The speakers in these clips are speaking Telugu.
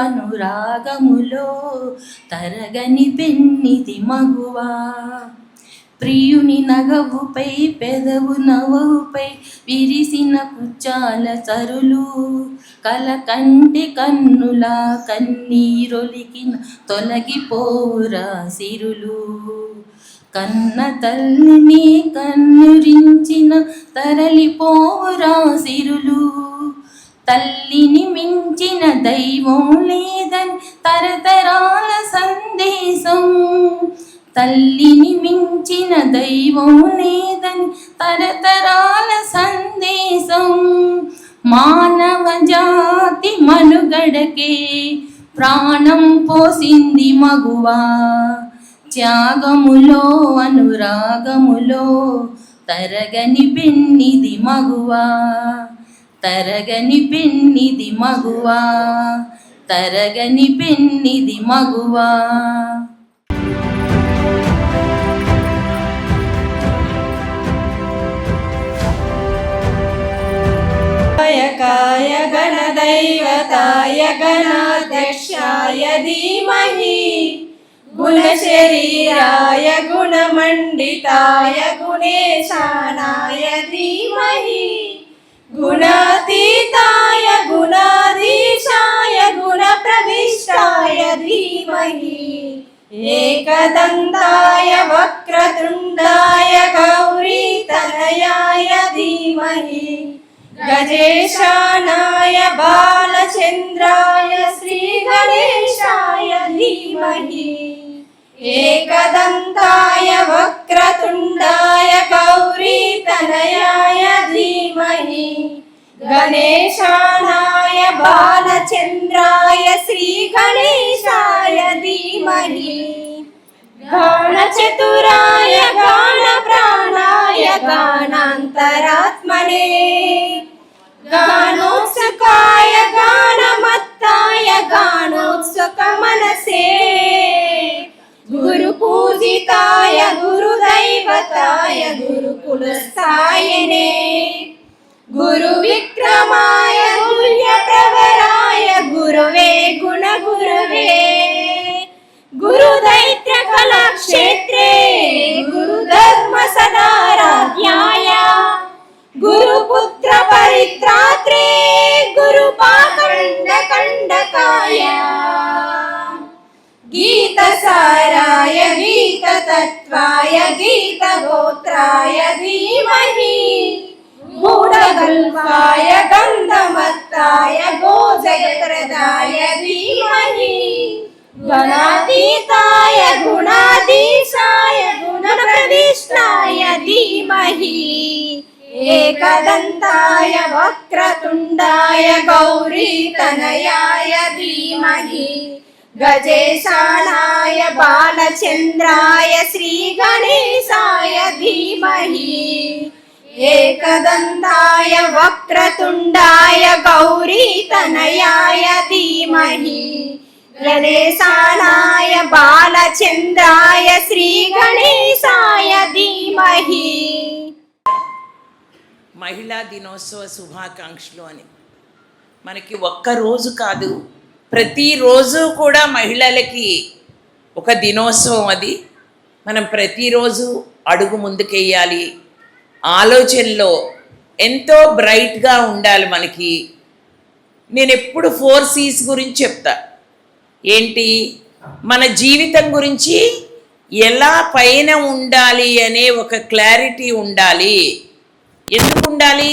అనురాగములో తరగని పెన్నిది మగువా, ప్రియుని నగవుపై పెదవు నవ్వుపై విరిసిన కుచ్చాల సరులు, కలకంటి కన్నుల కన్నీరొలికిన తొలగిపోరా సిరులు, కన్న తల్లిని కన్నురించిన తరలిపోరా సిరులు, తల్లిని మించిన దైవం లేదని తరతరాల సందేశం, తల్లిని మించిన దైవం లేదని తరతరాల సందేశం, మానవ జాతి మనుగడకే ప్రాణం పోసింది మగువా, త్యాగములో అనురాగములో తరగని పెన్నిది మగువా, తరగని పెన్నిది మగువా, తరగని పెన్నిది మగువా. కాయ గణదైవతాయ గణాధ్యక్షాయ ధీమహి, గుణశరీరాయ గుణమండితాయ గుణేశానాయ ధీమహి, గుణాతీతాయ గుణాధీశాయ గుణప్రవిష్టాయ ధీమహి, ఏకదంతాయ వక్రతుండాయ గౌరీతనయాయ ధీమహి, గజేశానాయ బాలచంద్రాయ శ్రీగణేశాయ ధీమహి, ఏకదంతాయ వక్రతుండాయ గౌరీతనయాయ ధీమహి, గణేశానాయ బాలచంద్రాయ శ్రీగణేశాయ ధీమహి, గానచతురాయ గానప్రాణాయ గానాంతరాత్మనే, గానోత్సుకాయ గానమత్తాయ గానోత్సుక మనసే, గురు పూజితాయ గురుదైవతాయ గురుకులస్థాయనే, గురు విక్రమాయ గుల్య ప్రవరాయ గురవే గుణ గురవే, గురుదైత్య కళాక్షేత్రే గురుధర్మ సదారాధ్యాయ, గురుపుత్ర పరిత్రాత్రే గురుపాఖండ కండకాయ, గీతసారాయ గీతతత్వాయ గీతగోత్రాయ ధీమహి, మూఢగల్పాయ గంధమత్తాయ గోజయప్రదాయ ధీమహి, గణాతీతాయ గుణాధీశాయ గుణప్రవిష్టాయ ధీమహి, ఏకదంతాయ వక్రతుండాయ గౌరీతనయాయ ధీమహి, గజేశానాయ బాలచంద్రాయ శ్రీగణేశాయ ధీమహి, ఏకదంతాయ వక్రతుండాయ గౌరీతనయాయ ధీమహి, గణేశానాయ బాలచంద్రాయ శ్రీగణేశాయ ధీమహి. మహిళా దినోత్సవ శుభాకాంక్షలు అని మనకి ఒక్కరోజు కాదు, ప్రతిరోజు కూడా మహిళలకి ఒక దినోత్సవం. అది మనం ప్రతిరోజు అడుగు ముందుకెయ్యాలి, ఆలోచనలో ఎంతో బ్రైట్గా ఉండాలి మనకి. నేను ఎప్పుడు 4 C's గురించి చెప్తా. ఏంటి? మన జీవితం గురించి ఎలా పైన ఉండాలి అనే ఒక క్లారిటీ ఉండాలి. ఎందుకు ఉండాలి?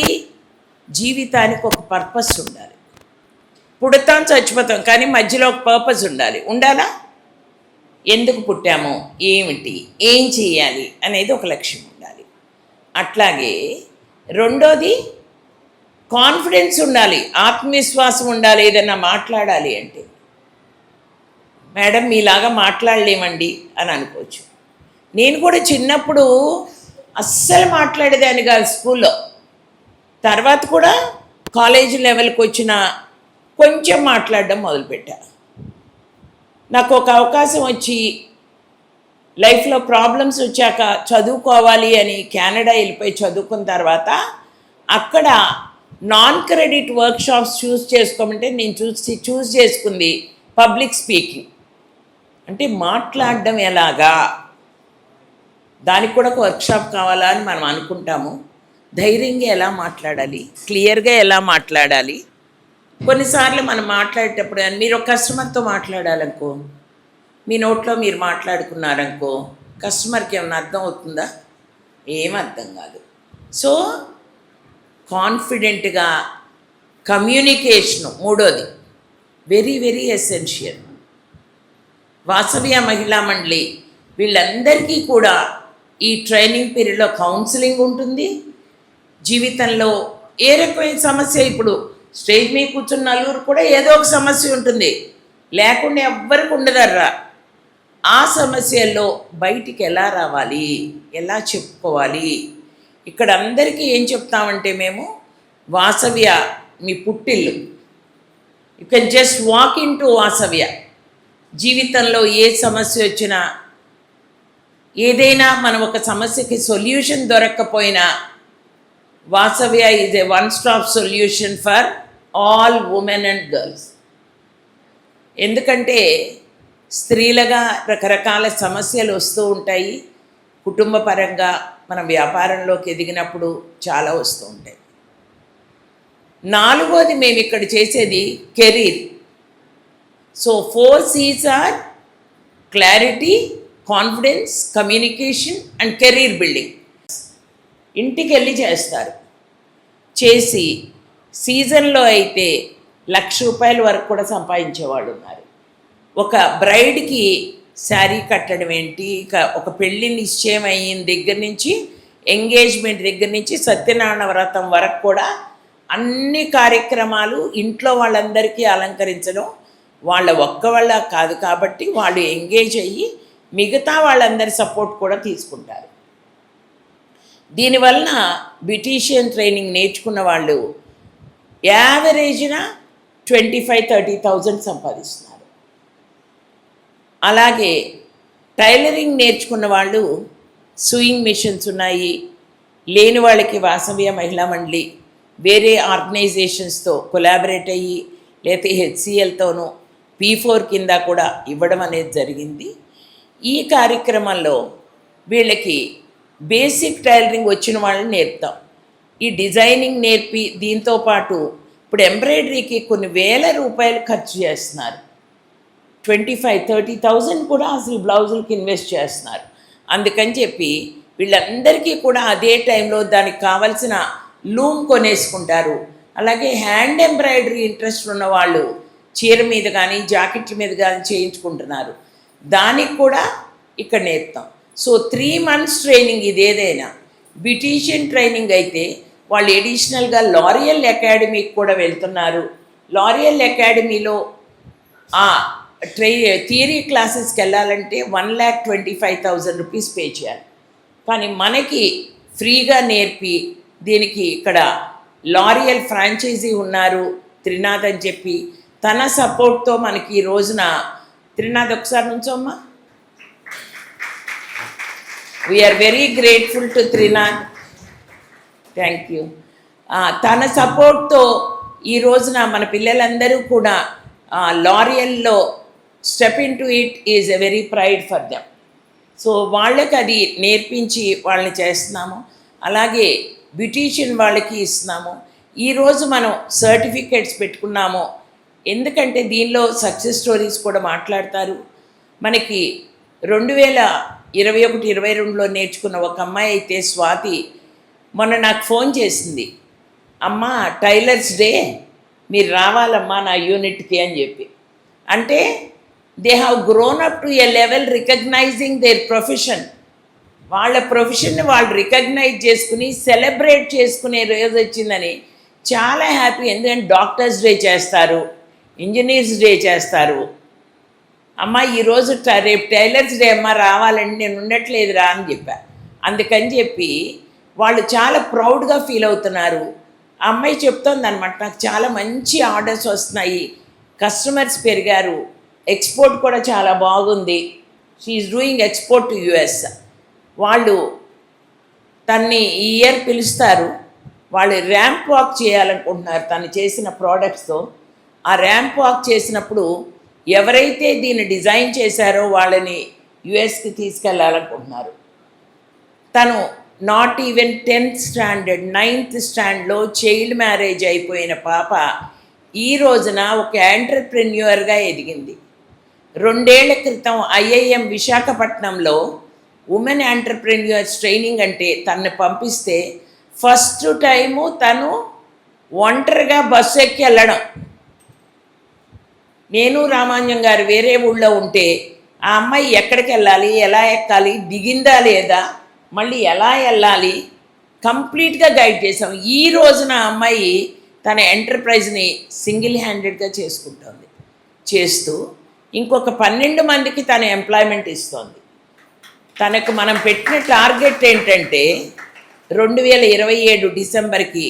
జీవితానికి ఒక పర్పస్ ఉండాలి. పుడతాం, చచ్చిపోతాం, కానీ మధ్యలో ఒక పర్పస్ ఉండాలి. ఉండాలా? ఎందుకు పుట్టామో, ఏమిటి, ఏం చేయాలి అనేది ఒక లక్ష్యం ఉండాలి. అట్లాగే రెండోది కాన్ఫిడెన్స్ ఉండాలి, ఆత్మవిశ్వాసం ఉండాలి. ఏదన్నా మాట్లాడాలి అంటే, మేడం మీలాగా మాట్లాడలేమండి అని అనుకోవచ్చు. నేను కూడా చిన్నప్పుడు అస్సలు మాట్లాడేదాన్ని కాదు స్కూల్లో. తర్వాత కూడా కాలేజీ లెవెల్కి వచ్చిన కొంచెం మాట్లాడడం మొదలుపెట్టా. నాకు ఒక అవకాశం వచ్చి లైఫ్లో ప్రాబ్లమ్స్ వచ్చాక చదువుకోవాలి అని కెనడా వెళ్ళిపోయి చదువుకున్న తర్వాత అక్కడ నాన్ క్రెడిట్ వర్క్షాప్స్ చూస్ చేసుకోమంటే నేను చూస్ చేసుకుంది పబ్లిక్ స్పీకింగ్. అంటే మాట్లాడడం ఎలాగా, దానికి కూడా ఒక వర్క్షాప్ కావాలా అని మనం అనుకుంటాము. ధైర్యంగా ఎలా మాట్లాడాలి, క్లియర్గా ఎలా మాట్లాడాలి. కొన్నిసార్లు మనం మాట్లాడేటప్పుడు మీరు ఒక కస్టమర్తో మాట్లాడాలనుకో, మీ నోట్లో మీరు మాట్లాడుకున్నారనుకో, కస్టమర్కి ఏమైనా అర్థం అవుతుందా? ఏం అర్థం కాదు. సో కాన్ఫిడెంట్గా కమ్యూనికేషను మూడోది వెరీ వెరీ ఎసెన్షియల్. వాసవ్య మహిళా మండలి వీళ్ళందరికీ కూడా ఈ ట్రైనింగ్ పీరియడ్లో కౌన్సిలింగ్ ఉంటుంది. జీవితంలో ఏ రకమైన సమస్య, ఇప్పుడు స్టేజ్ మీద కూర్చున్న నలుగురు కూడా ఏదో ఒక సమస్య ఉంటుంది, లేకుండా ఎవ్వరికి ఉండదర్రా. ఆ సమస్యల్లో బయటికి ఎలా రావాలి, ఎలా చెప్పుకోవాలి. ఇక్కడ అందరికీ ఏం చెప్తామంటే మేము, వాసవ్య మీ పుట్టిల్లు, you can just walk in to Vasavya. జీవితంలో ఏ సమస్య వచ్చినా, ఏదైనా మనం ఒక సమస్యకి సొల్యూషన్ దొరక్కపోయినా, Vasavya is a one stop solution for all women and girls. ఎందుకంటే స్త్రీలుగా రకరకాల సమస్యలు వస్తూ ఉంటాయి. కుటుంబ పరంగా మనం వ్యాపారంలోకి ఎదిగినప్పుడు చాలా వస్తూ ఉంటాయి. నాలుగోది మేము ఇక్కడ చేసేది career. So 4 C's are clarity, confidence, communication and career building. ఇంటికి వెళ్ళి చేస్తారు. చేసి సీజన్లో అయితే ₹1,00,000 వరకు కూడా సంపాదించేవాళ్ళు ఉన్నారు. ఒక బ్రైడ్కి శారీ కట్టడం ఏంటి, ఒక పెళ్ళి నిశ్చయం అయిన దగ్గర నుంచి, ఎంగేజ్మెంట్ దగ్గర నుంచి సత్యనారాయణ వ్రతం వరకు కూడా అన్ని కార్యక్రమాలు ఇంట్లో వాళ్ళందరికీ అలంకరించడం వాళ్ళ ఒక్కవాళ్ళ కాదు కాబట్టి వాళ్ళు ఎంగేజ్ అయ్యి మిగతా వాళ్ళందరి సపోర్ట్ కూడా తీసుకుంటారు. దీనివలన బ్యూటీషియన్ ట్రైనింగ్ నేర్చుకున్న వాళ్ళు యావరేజ్న 25,000-30,000 సంపాదిస్తున్నారు. అలాగే టైలరింగ్ నేర్చుకున్న వాళ్ళు సూయింగ్ మిషన్స్ ఉన్నాయి. లేని వాళ్ళకి వాసవ్య మహిళా మండలి వేరే ఆర్గనైజేషన్స్తో కొలాబరేట్ అయ్యి, లేకపోతే హెచ్సిఎల్తోనూ P4 కింద కూడా ఇవ్వడం అనేది జరిగింది. ఈ కార్యక్రమంలో వీళ్ళకి బేసిక్ టైలరింగ్ వచ్చిన వాళ్ళని నేర్పుతాం. ఈ డిజైనింగ్ నేర్పి దీంతోపాటు ఇప్పుడు ఎంబ్రాయిడరీకి కొన్ని ₹1,000 ఖర్చు చేస్తున్నారు. 25,000-30,000 కూడా అసలు బ్లౌజులకి ఇన్వెస్ట్ చేస్తున్నారు. అందుకని చెప్పి వీళ్ళందరికీ కూడా అదే టైంలో దానికి కావాల్సిన లూమ్ కొనేసుకుంటారు. అలాగే హ్యాండ్ ఎంబ్రాయిడరీ ఇంట్రెస్ట్ ఉన్న వాళ్ళు చీర మీద కానీ జాకెట్ల మీద కానీ చేయించుకుంటున్నారు. దానికి కూడా ఇక్కడ నేర్పుతాం. So 3 months training. ఇది ఏదైనా బ్యూటీషియన్ ట్రైనింగ్ అయితే వాళ్ళు ఎడిషనల్గా లారియల్ అకాడమీకి కూడా వెళ్తున్నారు. లారియల్ అకాడమీలో థియరీ క్లాసెస్కి వెళ్ళాలంటే ₹1,25,000 పే చేయాలి. కానీ మనకి ఫ్రీగా నేర్పి దీనికి ఇక్కడ లారియల్ ఫ్రాంచైజీ ఉన్నారు త్రినాథ్ అని చెప్పి, తన సపోర్ట్తో మనకి ఈ రోజున త్రినాథ్ ఒకసారి నుంచోమ్మా. We're very grateful to Trinath, thank you. తన సపోర్ట్తో ఈ రోజున మన పిల్లలందరూ కూడా లారియల్లో step in to it is a very pride for them. So వాళ్ళకి అది నేర్పించి వాళ్ళని చేస్తున్నాము. అలాగే బ్యూటీషియన్ వాళ్ళకి ఇస్తున్నాము. ఈరోజు మనం సర్టిఫికేట్స్ పెట్టుకున్నాము. ఎందుకంటే దీనిలో సక్సెస్ స్టోరీస్ కూడా మాట్లాడతారు. మనకి 2021-22లో నేర్చుకున్న ఒక అమ్మాయి అయితే స్వాతి మొన్న నాకు ఫోన్ చేసింది, అమ్మ టైలర్స్ డే మీరు రావాలమ్మా నా యూనిట్కి అని చెప్పి. అంటే they have grown up to a level recognizing their profession. వాళ్ళ ప్రొఫెషన్ని వాళ్ళు రికగ్నైజ్ చేసుకుని సెలబ్రేట్ చేసుకునే రోజు వచ్చిందని చాలా హ్యాపీ. ఎందుకంటే డాక్టర్స్ డే చేస్తారు, ఇంజనీర్స్ డే చేస్తారు. అమ్మ ఈరోజు రేపు టైలర్స్ డే అమ్మ రావాలండి, నేను ఉండట్లేదురా అని చెప్పా. అందుకని చెప్పి వాళ్ళు చాలా ప్రౌడ్గా ఫీల్ అవుతున్నారు. ఆ అమ్మాయి చెప్తోంది అనమాట, నాకు చాలా మంచి ఆర్డర్స్ వస్తున్నాయి, కస్టమర్స్ పెరిగారు, ఎక్స్పోర్ట్ కూడా చాలా బాగుంది. She's doing export to US. వాళ్ళు తన్ని ఈ ఇయర్ పిలుస్తారు. వాళ్ళు ర్యాంప్ వాక్ చేయాలనుకుంటున్నారు తను చేసిన ప్రోడక్ట్స్తో. ఆ ర్యాంప్ వాక్ చేసినప్పుడు ఎవరైతే దీన్ని డిజైన్ చేశారో వాళ్ళని యుఎస్కి తీసుకెళ్ళాలనుకుంటున్నారు. తను not even 10th standard 9th స్టాండర్డ్లో చైల్డ్ మ్యారేజ్ అయిపోయిన పాప ఈ రోజున ఒక ఎంటర్ప్రెన్యూర్గా ఎదిగింది. 2 ఏళ్ల క్రితం ఐఐఎం విశాఖపట్నంలో ఉమెన్ ఎంటర్ప్రెన్యూర్స్ ట్రైనింగ్ అంటే తనని పంపిస్తే ఫస్ట్ టైము తను ఒంటరిగా బస్సు ఎక్కి వెళ్ళడం. నేను రామాంజం గారు వేరే ఊళ్ళో ఉంటే ఆ అమ్మాయి ఎక్కడికి వెళ్ళాలి, ఎలా ఎక్కాలి, దిగిందా లేదా, మళ్ళీ ఎలా వెళ్ళాలి కంప్లీట్గా గైడ్ చేసాం. ఈ రోజున ఆ అమ్మాయి తన ఎంటర్ప్రైజ్ని సింగిల్ హ్యాండెడ్గా చేసుకుంటుంది. చేస్తూ ఇంకొక 12 మందికి తన ఎంప్లాయ్మెంట్ ఇస్తోంది. తనకు మనం పెట్టిన టార్గెట్ ఏంటంటే 2027 డిసెంబర్కి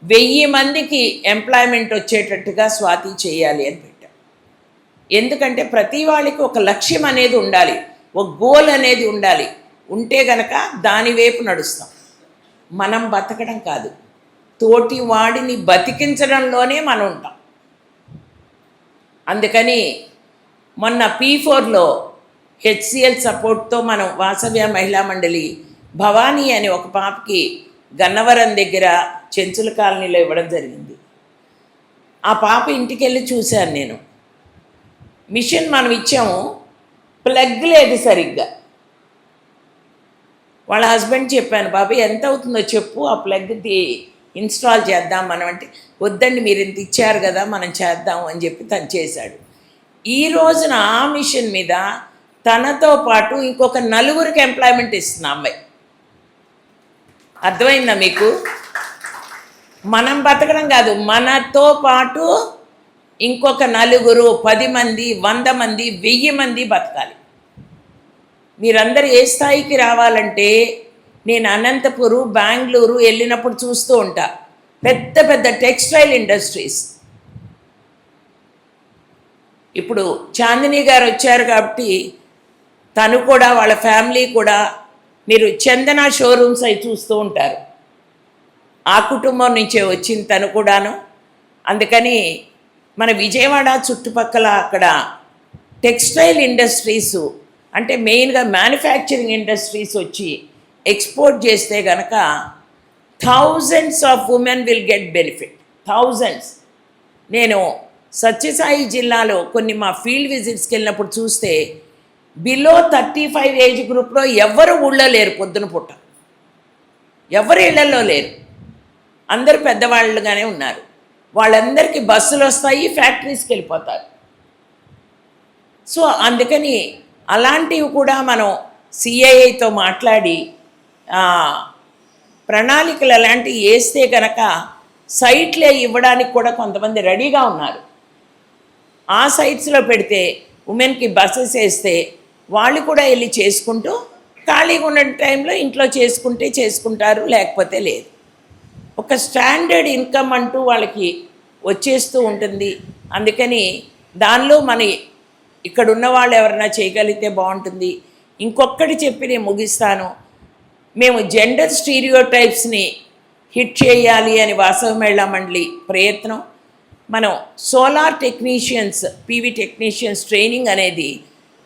1000 మందికి ఎంప్లాయ్మెంట్ వచ్చేటట్టుగా స్వాతి చేయాలి అని పెట్టాం. ఎందుకంటే ప్రతి వాళ్ళకి ఒక లక్ష్యం అనేది ఉండాలి, ఒక గోల్ అనేది ఉండాలి. ఉంటే గనక దాని వైపు నడుస్తాం. మనం బతకడం కాదు, తోటి వాడిని బతికించడంలోనే మనం ఉంటాం. అందుకని మొన్న P4లో హెచ్సిఎల్ సపోర్ట్తో మనం వాసవ్య మహిళా మండలి భవానీ అని ఒక పాపకి గన్నవరం దగ్గర చెంచుల కాలనీలో ఇవ్వడం జరిగింది. ఆ పాప ఇంటికి వెళ్ళి చూశాను నేను. మిషన్ మనం ఇచ్చాము, ప్లగ్ లేదు సరిగ్గా. వాళ్ళ హస్బెండ్ చెప్పాను, బాబు ఎంత అవుతుందో చెప్పు, ఆ ప్లగ్ది ఇన్స్టాల్ చేద్దాం మనం అంటే, వద్దండి మీరు ఇంత ఇచ్చారు కదా మనం చేద్దాం అని చెప్పి తను చేశాడు. ఈ రోజున ఆ మిషన్ మీద తనతో పాటు ఇంకొక 4 ఎంప్లాయ్మెంట్ ఇస్తుంది అమ్మాయి. అర్థమైందా మీకు? మనం బతకడం కాదు, మనతో పాటు ఇంకొక 4, 10 మంది, 100 మంది, 1000 మంది బతకాలి. మీరందరూ ఏ స్థాయికి రావాలంటే, నేను అనంతపురం, బెంగళూరు వెళ్ళినప్పుడు చూస్తూ ఉంటా, పెద్ద పెద్ద టెక్స్టైల్ ఇండస్ట్రీస్. ఇప్పుడు చాందిని గారు వచ్చారు కాబట్టి తను కూడా వాళ్ళ ఫ్యామిలీ కూడా, మీరు చందన షోరూమ్స్ అవి చూస్తూ ఉంటారు, ఆ కుటుంబం నుంచే వచ్చింది తను కూడాను. అందుకని మన విజయవాడ చుట్టుపక్కల అక్కడ టెక్స్టైల్ ఇండస్ట్రీసు అంటే మెయిన్గా మ్యానుఫ్యాక్చరింగ్ ఇండస్ట్రీస్ వచ్చి ఎక్స్పోర్ట్ చేస్తే కనుక thousands of women will get benefit. Thousands. నేను సత్యసాయి జిల్లాలో కొన్ని మా ఫీల్డ్ విజిట్స్కి వెళ్ళినప్పుడు చూస్తే బిలో 35 ఏజ్ గ్రూప్లో ఎవరు ఊళ్ళో లేరు. పొద్దున పూట ఎవరు ఇళ్లలో లేరు, అందరూ పెద్దవాళ్ళుగానే ఉన్నారు. వాళ్ళందరికీ బస్సులు వస్తాయి, ఫ్యాక్టరీస్కి వెళ్ళిపోతారు. సో అందుకని అలాంటివి కూడా మనం సిఐఐతో మాట్లాడి ప్రణాళికలు అలాంటివి వేస్తే కనుక సైట్లే ఇవ్వడానికి కూడా కొంతమంది రెడీగా ఉన్నారు. ఆ సైట్స్లో పెడితే ఉమెన్కి బస్సెస్ వేస్తే వాళ్ళు కూడా వెళ్ళి చేసుకుంటూ ఖాళీగా ఉన్న టైంలో ఇంట్లో చేసుకుంటే చేసుకుంటారు, లేకపోతే లేదు. ఒక స్టాండర్డ్ ఇన్కమ్ అంటూ వాళ్ళకి వచ్చేస్తూ ఉంటుంది. అందుకని దానిలో మన ఇక్కడ ఉన్న వాళ్ళు ఎవరైనా చేయగలిగితే బాగుంటుంది. ఇంకొకటి చెప్పి నేను ముగిస్తాను. మేము జెండర్ స్టీరియోటైప్స్ని హిట్ చేయాలి అని వాసవ మహిళా మండలి ప్రయత్నం. మనం solar technicians, PV technicians training అనేది,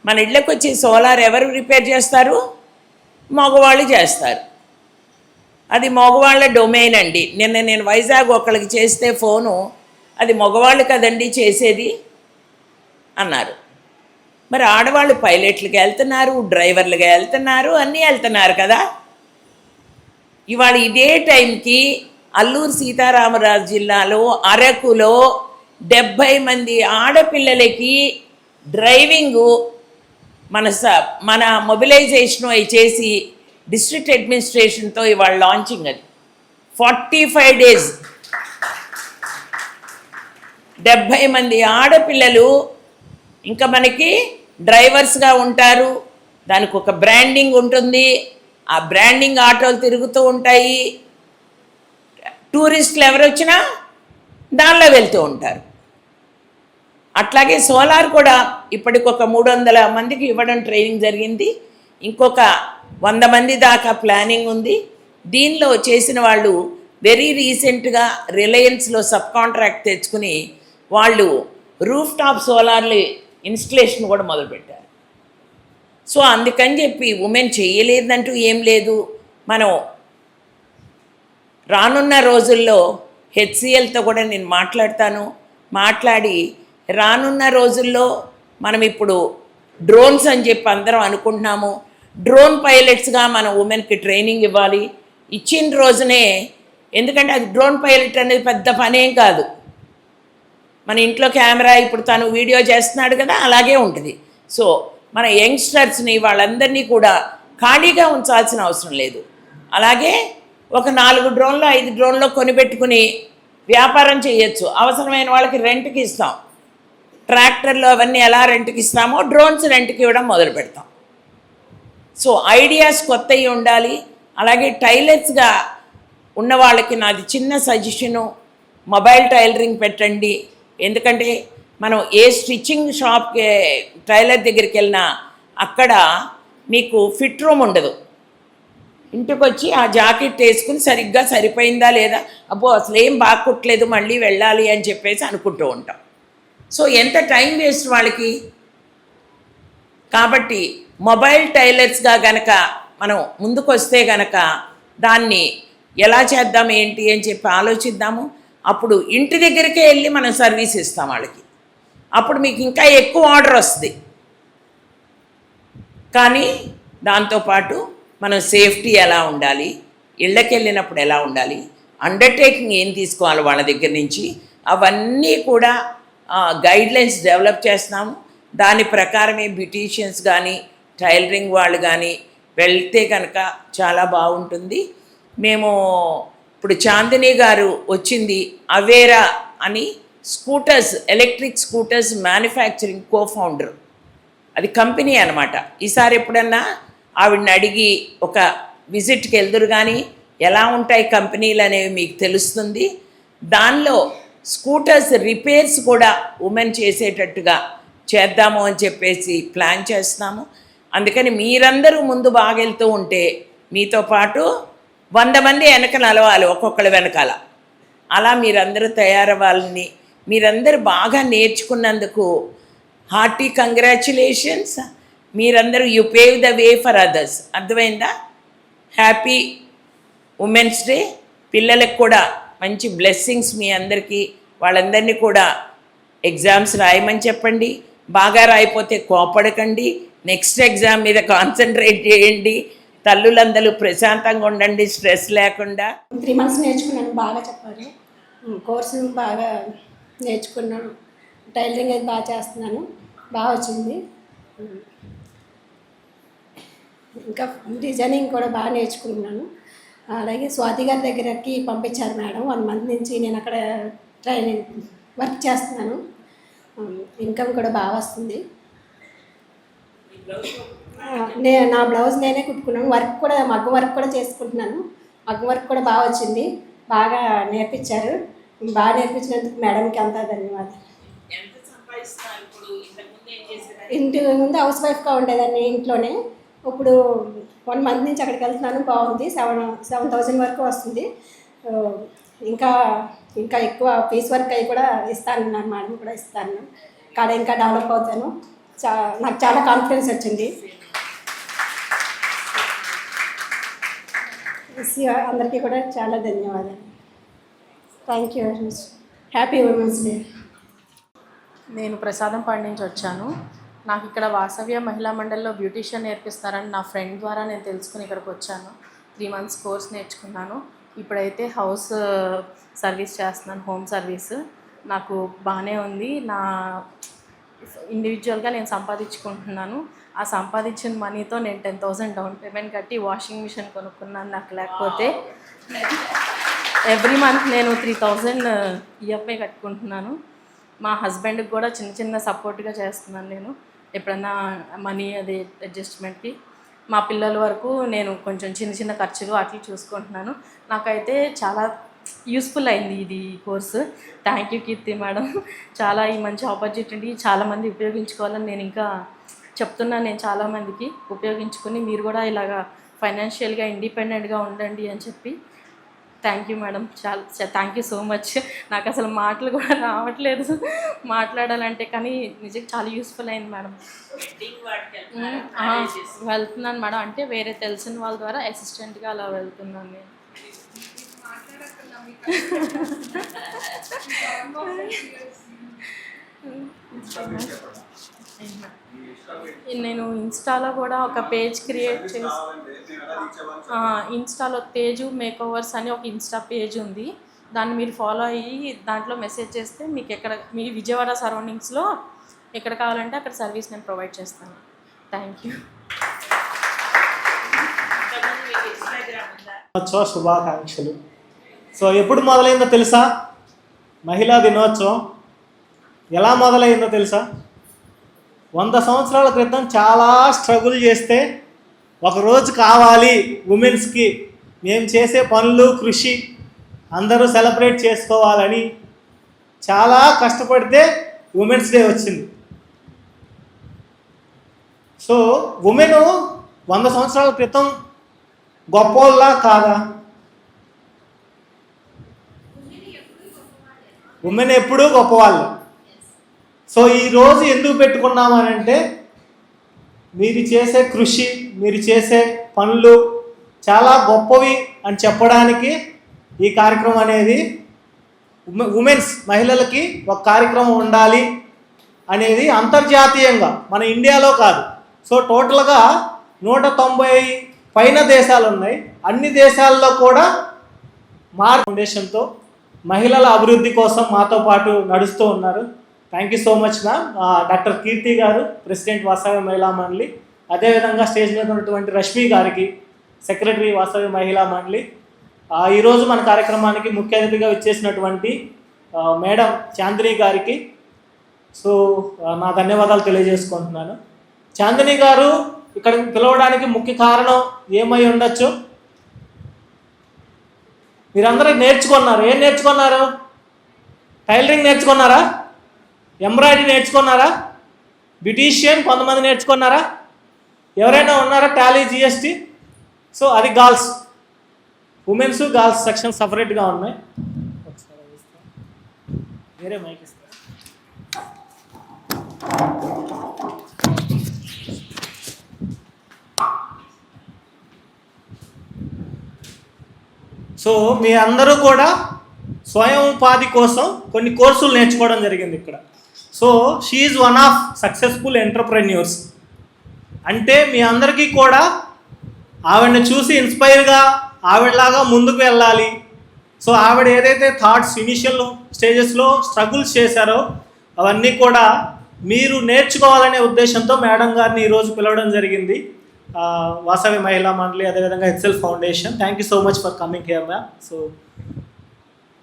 మన ఇళ్ళకి వచ్చి సోలార్ ఎవరు రిపేర్ చేస్తారు? మగవాళ్ళు చేస్తారు. అది మగవాళ్ళ డొమైన్ అండి. నిన్న నేను వైజాగ్ ఒకళ్ళకి చేస్తే ఫోను, అది మగవాళ్ళు కదండి చేసేది అన్నారు. మరి ఆడవాళ్ళు పైలట్లుగా వెళ్తున్నారు, డ్రైవర్లుగా వెళ్తున్నారు, అన్నీ వెళ్తున్నారు కదా. ఇవాళ ఇదే టైంకి అల్లూరు సీతారామరాజు జిల్లాలో అరకులో 70 మంది ఆడపిల్లలకి డ్రైవింగు మన మొబిలైజేషన్ అవి చేసి డిస్ట్రిక్ట్ అడ్మినిస్ట్రేషన్తో ఇవాళ లాంచింగ్. అది 45 days 70 మంది ఆడపిల్లలు ఇంకా మనకి డ్రైవర్స్గా ఉంటారు. దానికి ఒక బ్రాండింగ్ ఉంటుంది, ఆ బ్రాండింగ్ ఆటోలు తిరుగుతూ ఉంటాయి. టూరిస్టులు ఎవరు వచ్చినా దానిలో వెళ్తూ ఉంటారు. అట్లాగే సోలార్ కూడా ఇప్పటికొక 300 మందికి ఇవ్వడం ట్రైనింగ్ జరిగింది. ఇంకొక 100 మంది దాకా ప్లానింగ్ ఉంది. దీనిలో చేసిన వాళ్ళు వెరీ రీసెంట్గా రిలయన్స్లో సబ్ కాంట్రాక్ట్ తెచ్చుకుని వాళ్ళు రూఫ్ టాప్ సోలార్లు ఇన్స్టలేషన్ కూడా మొదలుపెట్టారు. సో అందుకని చెప్పి ఉమెన్ చేయలేదంటూ ఏం లేదు. మనం రానున్న రోజుల్లో హెచ్సిఎల్తో కూడా నేను మాట్లాడి రానున్న రోజుల్లో మనం ఇప్పుడు డ్రోన్స్ అని చెప్పి అందరం అనుకుంటున్నాము. డ్రోన్ పైలట్స్గా మనం ఉమెన్కి ట్రైనింగ్ ఇవ్వాలి. ఇచ్చిన రోజునే, ఎందుకంటే అది డ్రోన్ పైలట్ అనేది పెద్ద పనేం కాదు. మన ఇంట్లో కెమెరా, ఇప్పుడు తను వీడియో చేస్తున్నాడు కదా, అలాగే ఉంటుంది. సో మన యంగ్స్టర్స్ని వాళ్ళందరినీ కూడా ఖాళీగా ఉంచాల్సిన అవసరం లేదు. అలాగే ఒక 4 డ్రోన్లు 5 డ్రోన్లు కొనిపెట్టుకుని వ్యాపారం చేయొచ్చు. అవసరమైన వాళ్ళకి రెంట్కి ఇస్తాం. ట్రాక్టర్లు అవన్నీ ఎలా రెంట్కి ఇస్తామో డ్రోన్స్ రెంట్కి ఇవ్వడం మొదలు పెడతాం. సో ఐడియాస్ కొత్తవి ఉండాలి. అలాగే టైలర్స్గా ఉన్న వాళ్ళకి నాది చిన్న సజెషను, మొబైల్ టైలరింగ్ పెట్టండి. ఎందుకంటే మనం ఏ స్టిచ్చింగ్ షాప్కి టైలర్ దగ్గరికి వెళ్ళినా అక్కడ మీకు ఫిట్ రూమ్ ఉండదు. ఇంటికి వచ్చి ఆ జాకెట్ వేసుకుని సరిగ్గా సరిపోయిందా లేదా, అబ్బో అసలు ఏం బాగా కుట్టలేదు మళ్ళీ వెళ్ళాలి అని చెప్పేసి అనుకుంటూ ఉంటాం. సో ఎంత టైం వేస్ట్ వాళ్ళకి. కాబట్టి మొబైల్ టైలర్స్గా గనక మనం ముందుకు వస్తే గనక దాన్ని ఎలా చేద్దాం ఏంటి అని చెప్పి ఆలోచిద్దాము. అప్పుడు ఇంటి దగ్గరికే వెళ్ళి మనం సర్వీస్ ఇస్తాం వాళ్ళకి. అప్పుడు మీకు ఇంకా ఎక్కువ ఆర్డర్ వస్తుంది. కానీ దాంతోపాటు మనం సేఫ్టీ ఎలా ఉండాలి, ఇళ్ళకి వెళ్ళినప్పుడు ఎలా ఉండాలి, అండర్టేకింగ్ ఏం తీసుకోవాలి వాళ్ళ దగ్గర నుంచి, అవన్నీ కూడా గైడ్లైన్స్ డెవలప్ చేస్తున్నాము. దాని ప్రకారమే బ్యూటీషియన్స్ కానీ టైలరింగ్ వాళ్ళు కానీ వెళ్తే కనుక చాలా బాగుంటుంది. మేము ఇప్పుడు చాందిని గారు వచ్చింది అవేరా అని scooters, electric scooters manufacturing co-founder. అది కంపెనీ అనమాట. ఈసారి ఎప్పుడన్నా ఆవిడని అడిగి ఒక విజిట్కి వెళ్దురు కానీ ఎలా ఉంటాయి కంపెనీలు అనేవి మీకు తెలుస్తుంది. దానిలో స్కూటర్స్ రిపేర్స్ కూడా ఉమెన్ చేసేటట్టుగా చేద్దాము అని చెప్పేసి ప్లాన్ చేస్తున్నాము. అందుకని మీరందరూ ముందు బాగా వెళ్తూ ఉంటే మీతో పాటు 100 మంది వెనక నలవాలి, ఒక్కొక్కళ్ళ వెనకాల. అలా మీరందరూ తయారవ్వాలని, మీరందరూ బాగా నేర్చుకున్నందుకు హార్టీ కంగ్రాచ్యులేషన్స్. మీరందరూ you pave the way for others. అర్థమైందా? Happy women's day. పిల్లలకు కూడా మంచి బ్లెస్సింగ్స్ మీ అందరికీ. వాళ్ళందరినీ కూడా ఎగ్జామ్స్ రాయమని చెప్పండి. బాగా రాయిపోతే కోపడకండి. నెక్స్ట్ ఎగ్జామ్ మీద కాన్సన్ట్రేట్ చేయండి. తల్లులందరూ ప్రశాంతంగా ఉండండి, స్ట్రెస్ లేకుండా. 3 months నేర్చుకున్నాను, బాగా చెప్పారు. కోర్సు బాగా నేర్చుకున్నాను. టైలరింగ్ అది బాగా చేస్తున్నాను, బాగా వచ్చింది. ఇంకా డిజైనింగ్ కూడా బాగా నేర్చుకుంటున్నాను. అలాగే స్వాతి గారి దగ్గరకి పంపించారు మేడం. 1 month నుంచి నేను అక్కడ ట్రైనింగ్ వర్క్ చేస్తున్నాను. ఇన్కమ్ కూడా బాగా వస్తుంది. నా బ్లౌజ్ నేనే కుట్టుకున్నాను. వర్క్ కూడా మగ్గం వర్క్ కూడా చేసుకుంటున్నాను. మగ్గం వర్క్ కూడా బాగా వచ్చింది. బాగా నేర్పించారు. బాగా నేర్పించినందుకు మేడంకి అంతా ధన్యవాదాలు. ఇంటి ముందు హౌస్ వైఫ్గా ఉండేదాన్ని ఇంట్లోనే. ఇప్పుడు 1 month నుంచి అక్కడికి వెళ్తున్నాను. బాగుంది. 7,000 వరకు వస్తుంది. ఇంకా ఎక్కువ పీస్ వర్క్ అవి కూడా ఇస్తాను, మేడం కూడా ఇస్తాను. కాడ ఇంకా డెవలప్ అవుతాను. నాకు చాలా కాన్ఫిడెన్స్ వచ్చింది. అందరికీ కూడా చాలా ధన్యవాదాలు. Thank you very much. Happy women's day. నేను ప్రసాదంపాడు నుంచి వచ్చాను. నాకు ఇక్కడ వాసవ్య మహిళా మండలిలో బ్యూటీషియన్ నేర్పిస్తారని నా ఫ్రెండ్ ద్వారా నేను తెలుసుకుని ఇక్కడికి వచ్చాను. 3 months కోర్స్ నేర్చుకున్నాను. ఇప్పుడైతే హౌస్ సర్వీస్ చేస్తున్నాను, హోమ్ సర్వీస్. నాకు బాగానే ఉంది. నా ఇండివిజువల్గా నేను సంపాదించుకుంటున్నాను. ఆ సంపాదించిన మనీతో నేను 10,000 డౌన్ పేమెంట్ కట్టి వాషింగ్ మిషన్ కొనుక్కున్నాను. నాకు లేకపోతే ఎవ్రీ మంత్ నేను 3,000 ఈఎంఐ కట్టుకుంటున్నాను. మా హస్బెండ్కి కూడా చిన్న చిన్న సపోర్ట్గా చేస్తున్నాను నేను ఎప్పుడన్నా మనీ అది అడ్జస్ట్మెంట్కి. మా పిల్లల వరకు నేను కొంచెం చిన్న చిన్న ఖర్చులు అట్లా చూసుకుంటున్నాను. నాకైతే చాలా యూస్ఫుల్ అయింది ఇది course. Thank you Keerthi madam. చాలా ఈ మంచి ఆపర్చునిటీ చాలామంది ఉపయోగించుకోవాలని నేను ఇంకా చెప్తున్నాను. నేను చాలామందికి ఉపయోగించుకుని మీరు కూడా ఇలాగా ఫైనాన్షియల్గా ఇండిపెండెంట్గా ఉండండి అని చెప్పి థ్యాంక్ యూ మేడం, చాలా థ్యాంక్ యూ సో మచ్. నాకు అసలు మాటలు కూడా రావట్లేదు మాట్లాడాలంటే, కానీ నిజంగా చాలా యూస్ఫుల్ అయింది మేడం. వెళ్తున్నాను మేడం, అంటే వేరే తెలిసిన వాళ్ళ ద్వారా అసిస్టెంట్గా అలా వెళ్తున్నాను నేను. నేను ఇన్స్టాలో కూడా ఒక పేజ్ క్రియేట్ చేసి, ఇన్స్టాలో తేజు మేకోవర్స్ అని ఒక ఇన్స్టా పేజ్ ఉంది. దాన్ని మీరు ఫాలో అయ్యి దాంట్లో మెసేజ్ చేస్తే మీకు ఎక్కడ మీ విజయవాడ సరౌండింగ్స్లో ఎక్కడ కావాలంటే అక్కడ సర్వీస్ నేను ప్రొవైడ్ చేస్తాను. Thank you. శుభాకాంక్షలు. సో ఎప్పుడు మొదలైందో తెలుసా? మహిళా దినోత్సవం ఎలా మొదలైందో తెలుసా? 100 సంవత్సరాల క్రితం చాలా స్ట్రగుల్ చేస్తే ఒకరోజు కావాలి ఉమెన్స్కి, మేము చేసే పనులు కృషి అందరూ సెలబ్రేట్ చేసుకోవాలని చాలా కష్టపడితే ఉమెన్స్ డే వచ్చింది. సో ఉమెన్ 100 సంవత్సరాల క్రితం గొప్పోళ్ళ కాదా? ఉమెన్ ఎప్పుడూ గొప్పవాళ్ళు. సో ఈరోజు ఎందుకు పెట్టుకున్నామనంటే మీరు చేసే కృషి, మీరు చేసే పనులు చాలా గొప్పవి అని చెప్పడానికి ఈ కార్యక్రమం అనేది, ఉమెన్స్ మహిళలకి ఒక కార్యక్రమం ఉండాలి అనేది అంతర్జాతీయంగా, మన ఇండియాలో కాదు. సో టోటల్గా 190 పైన దేశాలు ఉన్నాయి. అన్ని దేశాల్లో కూడా ఫౌండేషన్తో మహిళల అభివృద్ధి కోసం మాతో పాటు నడుస్తూ ఉన్నారు. Thank you so much ma'am. Doctor Keerthi garu, president Vasavi మహిళా మండలి, అదేవిధంగా స్టేజ్ మీద ఉన్నటువంటి రష్మి గారికి, సెక్రటరీ వాసవి మహిళా మండలి. ఈరోజు మన కార్యక్రమానికి ముఖ్య అతిథిగా వచ్చేసినటువంటి మేడం చాందిని గారికి సో నా ధన్యవాదాలు తెలియజేసుకుంటున్నాను. చాందిని గారు ఇక్కడికి పిలవడానికి ముఖ్య కారణం ఏమై ఉండొచ్చు? మీరందరూ నేర్చుకున్నారు. ఏం నేర్చుకున్నారు? టైలరింగ్ నేర్చుకున్నారా? ఎంబ్రాయిడరీ నేర్చుకున్నారా? బ్యూటీషియన్ కొంతమంది నేర్చుకున్నారా? ఎవరైనా ఉన్నారా టాలీ జిఎస్టీ? సో అది గర్ల్స్, ఉమెన్స్ గర్ల్స్ సెక్షన్ సపరేట్గా ఉన్నాయి. వేరే మైక్ ఇస్తారు. సో మీ అందరూ కూడా స్వయం ఉపాధి కోసం కొన్ని కోర్సులు నేర్చుకోవడం జరిగింది ఇక్కడ. So she is one of successful entrepreneurs. అంటే మీ అందరికీ కూడా ఆవిడని చూసి ఇన్స్పైర్గా ఆవిడలాగా ముందుకు వెళ్ళాలి. సో ఆవిడ ఏదైతే థాట్స్ ఇనిషియల్ స్టేజెస్లో స్ట్రగుల్స్ చేశారో అవన్నీ కూడా మీరు నేర్చుకోవాలనే ఉద్దేశంతో మేడం గారిని ఈరోజు పిలవడం జరిగింది. వాసవి మహిళా మండలి, అదేవిధంగా HL foundation. Thank you so much for coming here ma'am. So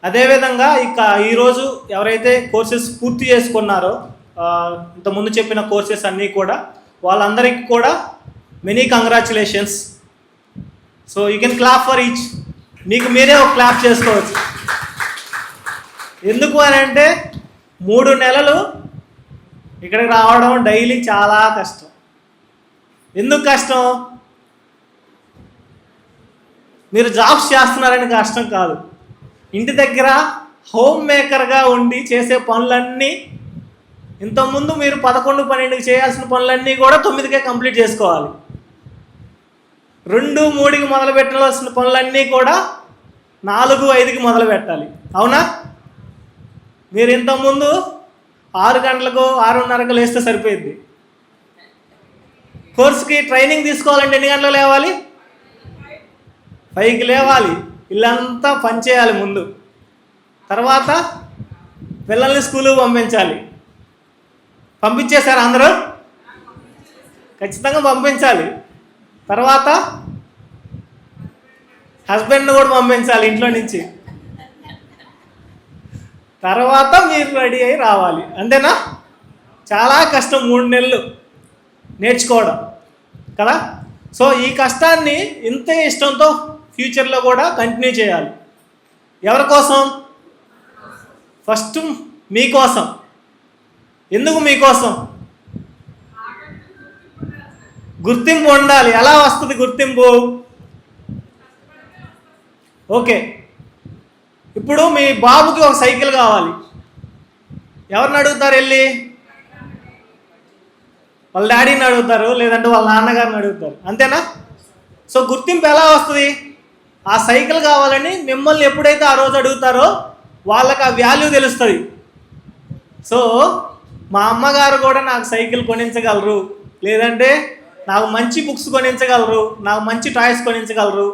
అదేవిధంగా ఇక ఈరోజు ఎవరైతే కోర్సెస్ పూర్తి చేసుకున్నారో, ఇంతకుముందు చెప్పిన కోర్సెస్ అన్నీ కూడా, వాళ్ళందరికీ కూడా many congratulations. So you can clap for each. మీకు మీరే ఒక క్లాప్ చేసుకోవచ్చు. ఎందుకు అని అంటే 3 నెలలు ఇక్కడికి రావడం డైలీ చాలా కష్టం. ఎందుకు కష్టం? మీరు జాబ్స్ చేస్తున్నారని కష్టం కాదు. ఇంటి దగ్గర హోమ్ మేకర్గా ఉండి చేసే పనులన్నీ, ఇంతకుముందు మీరు 11-12కి చేయాల్సిన పనులన్నీ కూడా 9కే కంప్లీట్ చేసుకోవాలి. 2-3కి మొదలు పెట్టాల్సిన పనులన్నీ కూడా 4-5కి మొదలు పెట్టాలి. అవునా? మీరు ఇంతకుముందు 6 గంటలకు 6:30కు లేస్తే సరిపోయింది. కోర్సుకి ట్రైనింగ్ తీసుకోవాలంటే ఎన్ని గంటలు లేవాలి? 5కి లేవాలి. ఇల్లంతా పని చేయాలి ముందు. తర్వాత పిల్లల్ని స్కూల్కి పంపించాలి. పంపించేశారు అందరూ? ఖచ్చితంగా పంపించాలి. తర్వాత హస్బెండ్ని కూడా పంపించాలి ఇంట్లో నుంచి. తర్వాత మీరు రెడీ అయ్యి రావాలి. అంతేనా? చాలా కష్టం 3 నెలలు నేర్చుకోవడం కదా. సో ఈ కష్టాన్ని ఇంతే ఇష్టంతో ఫ్యూచర్లో కూడా కంటిన్యూ చేయాలి. ఎవరి కోసం? ఫస్ట్ మీకోసం. ఎందుకు మీకోసం? గుర్తింపు ఉండాలి. ఎలా వస్తుంది గుర్తింపు? ఓకే, ఇప్పుడు మీ బాబుకి ఒక సైకిల్ కావాలి, ఎవరిని అడుగుతారు వెళ్ళి? వాళ్ళ డాడీని అడుగుతారు, లేదంటే వాళ్ళ నాన్నగారిని అడుగుతారు, అంతేనా? సో గుర్తింపు ఎలా వస్తుంది? ఆ సైకిల్ కావాలని మిమ్మల్ని ఎప్పుడైతే ఆ రోజు అడుగుతారో వాళ్ళకి ఆ వాల్యూ తెలుస్తుంది. సో మా అమ్మగారు కూడా నాకు సైకిల్ కొనించగలరు, లేదంటే నాకు మంచి బుక్స్ కొనించగలరు, నాకు మంచి టాయ్స్ కొనించగలరు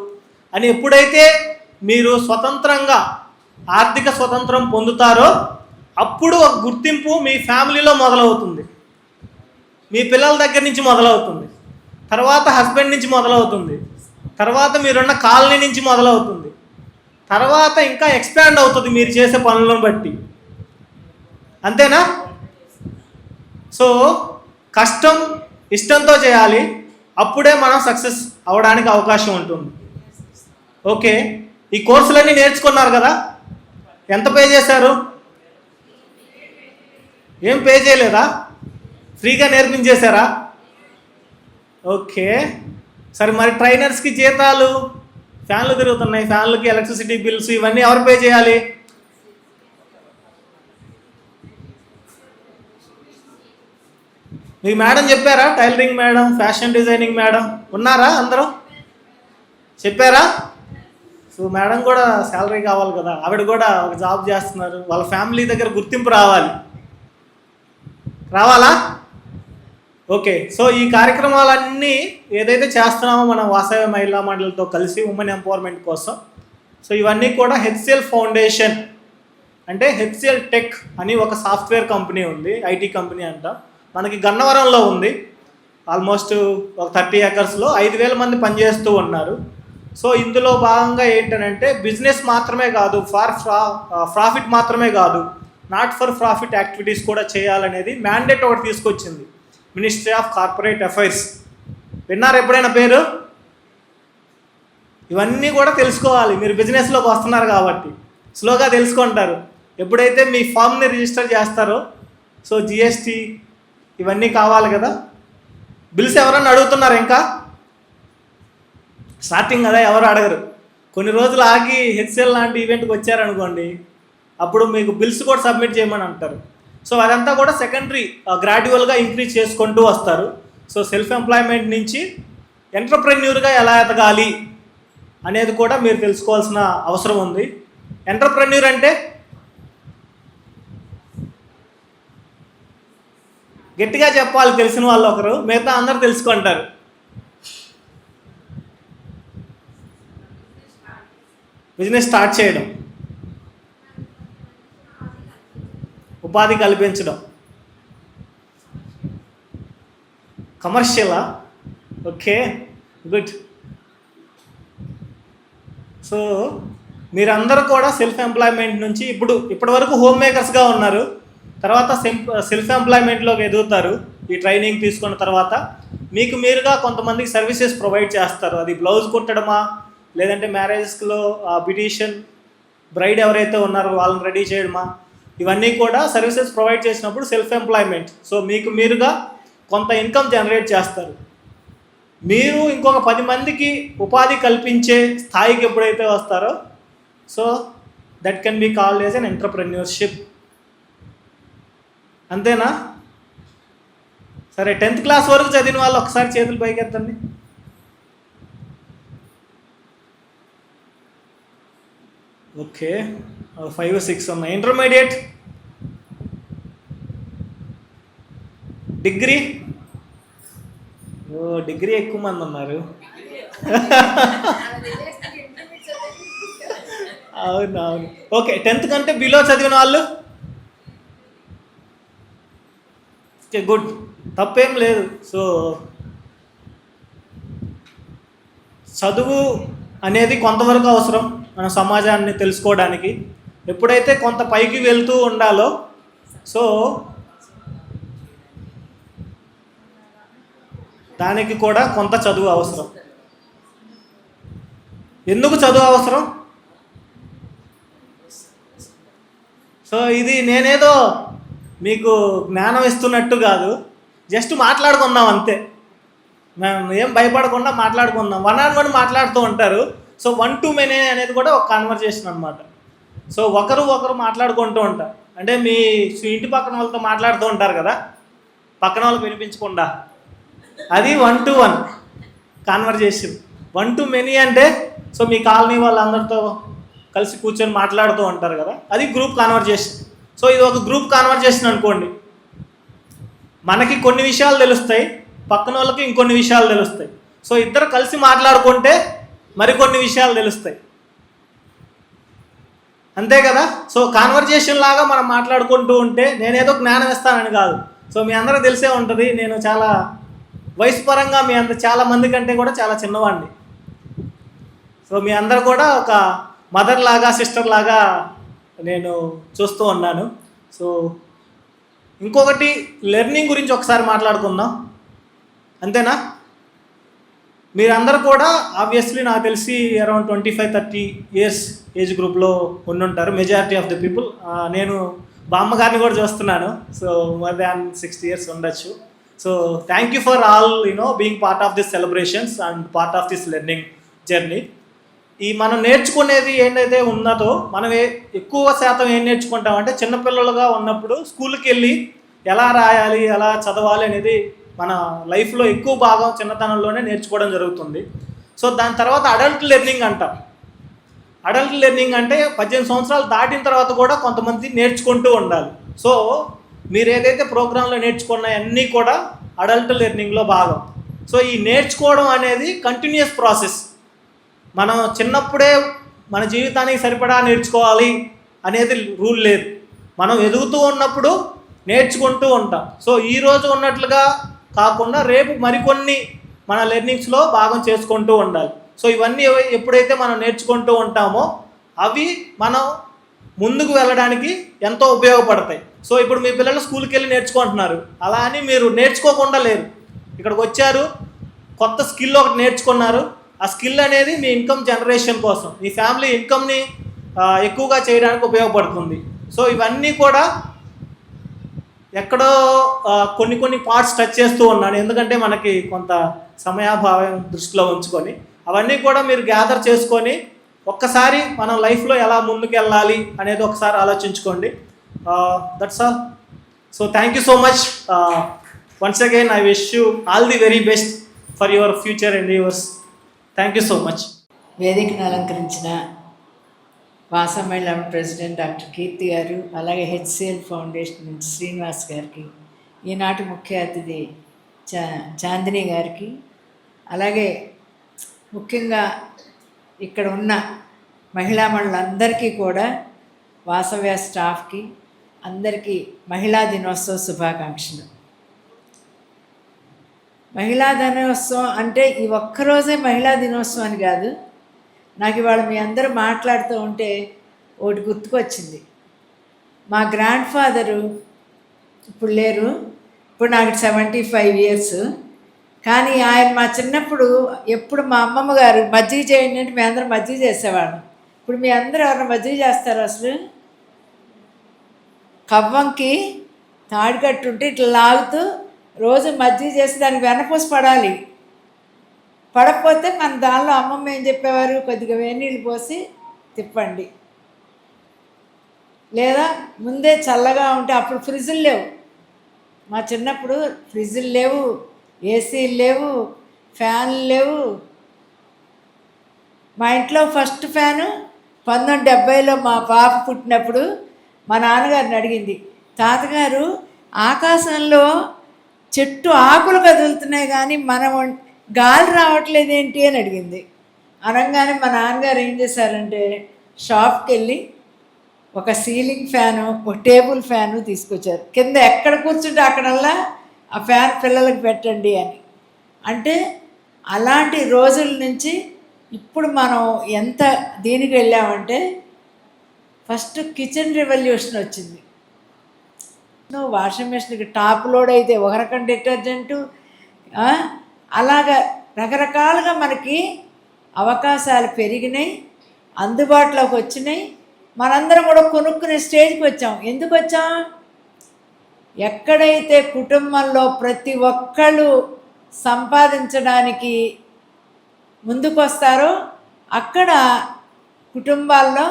అని ఎప్పుడైతే మీరు స్వతంత్రంగా ఆర్థిక స్వతంత్రం పొందుతారో అప్పుడు ఒక గుర్తింపు మీ ఫ్యామిలీలో మొదలవుతుంది, మీ పిల్లల దగ్గర నుంచి మొదలవుతుంది, తర్వాత హస్బెండ్ నుంచి మొదలవుతుంది, తర్వాత మీరున్న కాలనీ నుంచి మొదలవుతుంది, తర్వాత ఇంకా ఎక్స్పాండ్ అవుతుంది మీరు చేసే పనులను బట్టి. అంతేనా? సో కష్టం ఇష్టంతో చేయాలి, అప్పుడే మనం సక్సెస్ అవ్వడానికి అవకాశం ఉంటుంది. ఓకే, ఈ కోర్సులన్నీ నేర్చుకున్నారు కదా, ఎంత పే చేశారు? ఏం పే చేయలేదా? ఫ్రీగా నేర్పించేశారా? ఓకే, సరే మరి ట్రైనర్స్కి జీతాలు, ఫ్యాన్లు తిరుగుతున్నాయి, ఫ్యాన్లకి ఎలక్ట్రిసిటీ బిల్స్ ఇవన్నీ ఎవరు పే చేయాలి? మీ మేడం చెప్పారా? Tailoring madam, fashion designing madam ఉన్నారా? అందరూ చెప్పారా? సో మేడం కూడా శాలరీ కావాలి కదా, ఆవిడ కూడా ఒక జాబ్ చేస్తున్నారు, వాళ్ళ ఫ్యామిలీ దగ్గర గుర్తింపు రావాలా? ఓకే, సో ఈ కార్యక్రమాలన్నీ ఏదైతే చేస్తున్నామో మనం వాసవి మహిళా మండలితో కలిసి ఉమెన్ ఎంపవర్మెంట్ కోసం, సో ఇవన్నీ కూడా హెచ్సిఎల్ ఫౌండేషన్ అంటే హెచ్సిఎల్ టెక్ అని ఒక సాఫ్ట్వేర్ కంపెనీ ఉంది, ఐటీ కంపెనీ అంట, మనకి గన్నవరంలో ఉంది. ఆల్మోస్ట్ ఒక 30 acresలో 5,000 మంది పనిచేస్తూ ఉన్నారు. సో ఇందులో భాగంగా ఏంటంటే బిజినెస్ మాత్రమే కాదు, ప్రాఫిట్ మాత్రమే కాదు, నాట్ ఫర్ ప్రాఫిట్ యాక్టివిటీస్ కూడా చేయాలనేది మ్యాండేట్ ఒకటి తీసుకొచ్చింది మినిస్ట్రీ ఆఫ్ కార్పొరేట్ అఫైర్స్. విన్నారు ఎప్పుడైనా పేరు? ఇవన్నీ కూడా తెలుసుకోవాలి, మీరు బిజినెస్లోకి వస్తున్నారు కాబట్టి స్లోగా తెలుసుకుంటారు. ఎప్పుడైతే మీ ఫామ్ని రిజిస్టర్ చేస్తారో, సో జిఎస్టీ ఇవన్నీ కావాలి కదా. బిల్స్ ఎవరన్నా అడుగుతున్నారు? ఇంకా స్టార్టింగ్ కదా, ఎవరు అడగరు. కొన్ని రోజులు ఆగి హెచ్సిఎల్ లాంటి ఈవెంట్కి వచ్చారనుకోండి, అప్పుడు మీకు బిల్స్ కూడా సబ్మిట్ చేయమని అంటారు. సో అదంతా కూడా సెకండరీ, గ్రాడ్యువల్గా ఇంక్రీజ్ చేసుకుంటూ వస్తారు. సో సెల్ఫ్ ఎంప్లాయ్మెంట్ నుంచి ఎంటర్ప్రెన్యూర్గా ఎలా ఎదగాలి అనేది కూడా మీరు తెలుసుకోవాల్సిన అవసరం ఉంది. ఎంటర్ప్రెన్యూర్ అంటే గట్టిగా చెప్పాలి, తెలిసిన వాళ్ళు ఒకరు, మిగతా అందరు తెలుసుకుంటారు. బిజినెస్ స్టార్ట్ చేయడం, ఉపాధి కల్పించడం, కమర్షియలా? Okay, good. సో మీరందరూ కూడా సెల్ఫ్ ఎంప్లాయ్మెంట్ నుంచి ఇప్పటి వరకు హోమ్ మేకర్స్గా ఉన్నారు, తర్వాత సెల్ఫ్ ఎంప్లాయ్మెంట్లోకి ఎదుగుతారు. ఈ ట్రైనింగ్ తీసుకున్న తర్వాత మీకు మీరుగా కొంతమందికి సర్వీసెస్ ప్రొవైడ్ చేస్తారు. అది బ్లౌజ్ కుట్టడమా, లేదంటే మ్యారేజ్లో బ్యూటీషియన్ బ్రైడ్ ఎవరైతే ఉన్నారో వాళ్ళని రెడీ చేయడమా, ఇవన్నీ కూడా సర్వీసెస్ ప్రొవైడ్ చేసినప్పుడు సెల్ఫ్ ఎంప్లాయ్మెంట్. సో మీకు మీరుగా కొంత ఇన్కమ్ జనరేట్ చేస్తారు. మీరు ఇంకొక 10 మందికి ఉపాధి కల్పించే స్థాయికి ఎప్పుడైతే వస్తారో, so that can be called as an entrepreneurship. అంతేనా? సరే, 10th క్లాస్ వరకు చదివిన వాళ్ళు ఒకసారి చేతులు పైకెత్తండి. ఓకే, 5 6 ఉన్నాయి. Intermediate, degree? డిగ్రీ ఎక్కువ మంది ఉన్నారు. అవునవును. ఓకే, 10th కంటే బిలో చదివిన వాళ్ళు? ఓకే, గుడ్, తప్పేం లేదు. సో చదువు అనేది కొంతవరకు అవసరం మన సమాజాన్ని తెలుసుకోవడానికి. ఎప్పుడైతే కొంత పైకి వెళ్తూ ఉండాలో, సో దానికి కూడా కొంత చదువు అవసరం. ఎందుకు చదువు అవసరం? సో ఇది నేనేదో మీకు జ్ఞానం ఇస్తున్నట్టు కాదు, జస్ట్ మాట్లాడుకుందాం అంతే. మేము ఏం భయపడకుండా మాట్లాడుకుందాం. 1-on-1 మాట్లాడుతూ ఉంటారు. సో 1 to many అనేది కూడా ఒక కాన్వర్జేషన్ అనమాట. సో ఒకరు మాట్లాడుకుంటూ ఉంటారు. అంటే మీ ఇంటి పక్కన వాళ్ళతో మాట్లాడుతూ ఉంటారు కదా, పక్కన వాళ్ళకి వినిపించకుండా, అది 1-to-1 కాన్వర్జేషన్. 1-to-many అంటే సో మీ కాలనీ వాళ్ళందరితో కలిసి కూర్చొని మాట్లాడుతూ ఉంటారు కదా, అది గ్రూప్ కాన్వర్జేషన్. సో ఇది ఒక గ్రూప్ కాన్వర్జేషన్ అనుకోండి. మనకి కొన్ని విషయాలు తెలుస్తాయి, పక్కన వాళ్ళకి ఇంకొన్ని విషయాలు తెలుస్తాయి. సో ఇద్దరు కలిసి మాట్లాడుకుంటే మరికొన్ని విషయాలు తెలుస్తాయి, అంతే కదా. సో కాన్వర్జేషన్ లాగా మనం మాట్లాడుకుంటూ ఉంటే, నేనేదో జ్ఞానం ఇస్తానని కాదు, సో మీ అందరికీ తెలిసే ఉంటుంది, నేను చాలా వయసు పరంగా మీ చాలా మంది కంటే కూడా చాలా చిన్నవాడిని. సో మీ అందరు కూడా ఒక మదర్ లాగా సిస్టర్ లాగా నేను చూస్తూ ఉన్నాను. సో ఇంకొకటి లెర్నింగ్ గురించి ఒకసారి మాట్లాడుకుందాం, అంతేనా. మీరందరూ కూడా ఆబ్వియస్లీ నాకు తెలిసి అరౌండ్ 25-30 ఇయర్స్ ఏజ్ గ్రూప్లో ఉండుంటారు మెజారిటీ ఆఫ్ ద పీపుల్. నేను బామ్మగారిని కూడా చూస్తున్నాను, సో మోర్ దాన్ 60 ఇయర్స్ ఉండొచ్చు. So thank you for all being part of this celebrations and part of this learning journey. ఈ మనం నేర్చుకునేది ఏంటైతే ఉన్నదో, మనం ఎక్కువ శాతం ఏం నేర్చుకుంటామంటే, చిన్నపిల్లలుగా ఉన్నప్పుడు స్కూల్కి వెళ్ళి ఎలా రాయాలి, ఎలా చదవాలి అనేది మన లైఫ్లో ఎక్కువ భాగం చిన్నతనంలోనే నేర్చుకోవడం జరుగుతుంది. సో దాని తర్వాత అడల్ట్ లెర్నింగ్ అంటాం. అడల్ట్ లెర్నింగ్ అంటే 18 సంవత్సరాలు దాటిన తర్వాత కూడా కొంతమంది నేర్చుకుంటూ ఉండాలి. సో మీరు ఏదైతే ప్రోగ్రాంలో నేర్చుకున్నాయన్నీ కూడా అడల్ట్ లెర్నింగ్లో భాగం. సో ఈ నేర్చుకోవడం అనేది కంటిన్యూస్ ప్రాసెస్. మనం చిన్నప్పుడే మన జీవితానికి సరిపడా నేర్చుకోవాలి అనేది రూల్ లేదు. మనం ఎదుగుతూ ఉన్నప్పుడు నేర్చుకుంటూ ఉంటాం. సో ఈరోజు ఉన్నట్లుగా కాకుండా రేపు మరికొన్ని మన లెర్నింగ్స్లో భాగం చేసుకుంటూ ఉండాలి. సో ఇవన్నీ ఎప్పుడైతే మనం నేర్చుకుంటూ ఉంటామో అవి మనం ముందుకు వెళ్ళడానికి ఎంతో ఉపయోగపడతాయి. సో ఇప్పుడు మీ పిల్లలు స్కూల్కి వెళ్ళి నేర్చుకుంటున్నారు, అలా అని మీరు నేర్చుకోకుండా లేరు. ఇక్కడికి వచ్చారు, కొత్త స్కిల్ ఒకటి నేర్చుకున్నారు. ఆ స్కిల్ అనేది మీ ఇన్కమ్ జనరేషన్ కోసం, మీ ఫ్యామిలీ ఇన్కమ్ని ఎక్కువగా చేయడానికి ఉపయోగపడుతుంది. సో ఇవన్నీ కూడా ఎక్కడో కొన్ని పార్ట్స్ టచ్ చేస్తూ ఉన్నాను, ఎందుకంటే మనకి కొంత సమయాభావం దృష్టిలో ఉంచుకొని అవన్నీ కూడా మీరు గ్యాదర్ చేసుకొని ఒక్కసారి మనం లైఫ్లో ఎలా ముందుకు వెళ్ళాలి అనేది ఒకసారి ఆలోచించుకోండి. That's all. So thank you so much. Once again I wish you all the very best for your future endeavours. Thank you so much. వేదికను అలంకరించిన వాసమహిళ ప్రెసిడెంట్ డాక్టర్ కీర్తి గారు, అలాగే హెచ్సిఎల్ ఫౌండేషన్ నుంచి శ్రీనివాస్ గారికి, ఈనాటి ముఖ్య అతిథి చాందిని గారికి, అలాగే ముఖ్యంగా ఇక్కడ ఉన్న మహిళా మండలందరికీ కూడా, వాసవ్య స్టాఫ్కి అందరికీ మహిళా దినోత్సవ శుభాకాంక్షలు. మహిళా దినోత్సవం అంటే ఈ ఒక్కరోజే మహిళా దినోత్సవం అని కాదు. నాకు ఇవాళ మీ అందరూ మాట్లాడుతూ ఉంటే ఒకటి గుర్తుకొచ్చింది. మా గ్రాండ్ ఫాదరు ఇప్పుడు లేరు, ఇప్పుడు నాకు 75 ఇయర్స్. కానీ ఆయన మా చిన్నప్పుడు ఎప్పుడు మా అమ్మమ్మ గారు మజ్జిగ చేయండి అంటే మీ అందరూ మజ్జిగ చేసేవాళ్ళం. ఇప్పుడు మీ అందరూ ఎవరైనా మజ్జిగ చేస్తారు? అసలు కవ్వంకి తాడికట్టుంటే ఇట్లా లాగుతూ రోజు మజ్జిగ చేసి దానికి వెనపూసి పడాలి. పడకపోతే మన దానిలో అమ్మమ్మ ఏం చెప్పేవారు, కొద్దిగా వేడినీళ్ళు పోసి తిప్పండి, లేదా ముందే చల్లగా ఉంటే, అప్పుడు ఫ్రిడ్జులు లేవు మా చిన్నప్పుడు, ఫ్రిడ్జులు లేవు, ఏసీలు లేవు, ఫ్యాన్లు లేవు. మా ఇంట్లో ఫస్ట్ ఫ్యాను 1970లో మా పాప పుట్టినప్పుడు మా నాన్నగారిని అడిగింది, తాతగారు ఆకాశంలో చెట్టు ఆకులు కదులుతున్నాయి కానీ మనం గాలి రావట్లేదేంటి అని అడిగింది. అనగానే మా నాన్నగారు ఏం చేశారంటే షాప్కి వెళ్ళి ఒక సీలింగ్ ఫ్యాను, ఒక టేబుల్ ఫ్యాను తీసుకొచ్చారు. కింద ఎక్కడ కూర్చుంటే అక్కడల్లా ఆ ఫ్యాన్ పిల్లలకు పెట్టండి అని. అంటే అలాంటి రోజుల నుంచి ఇప్పుడు మనం ఎంత దీనికి వెళ్ళామంటే, ఫస్ట్ కిచెన్ రెవల్యూషన్ వచ్చింది. వాషింగ్ మెషిన్కి టాప్ లోడ్ అయితే ఒక రకం డిటర్జెంటు, అలాగా రకరకాలుగా మనకి అవకాశాలు పెరిగినాయి, అందుబాటులోకి వచ్చినాయి. మనందరం కూడా కొనుక్కునే స్టేజ్కి వచ్చాం. ఎందుకు వచ్చాం? ఎక్కడైతే కుటుంబంలో ప్రతి ఒక్కళ్ళు సంపాదించడానికి ముందుకు వస్తారో అక్కడ కుటుంబాల్లో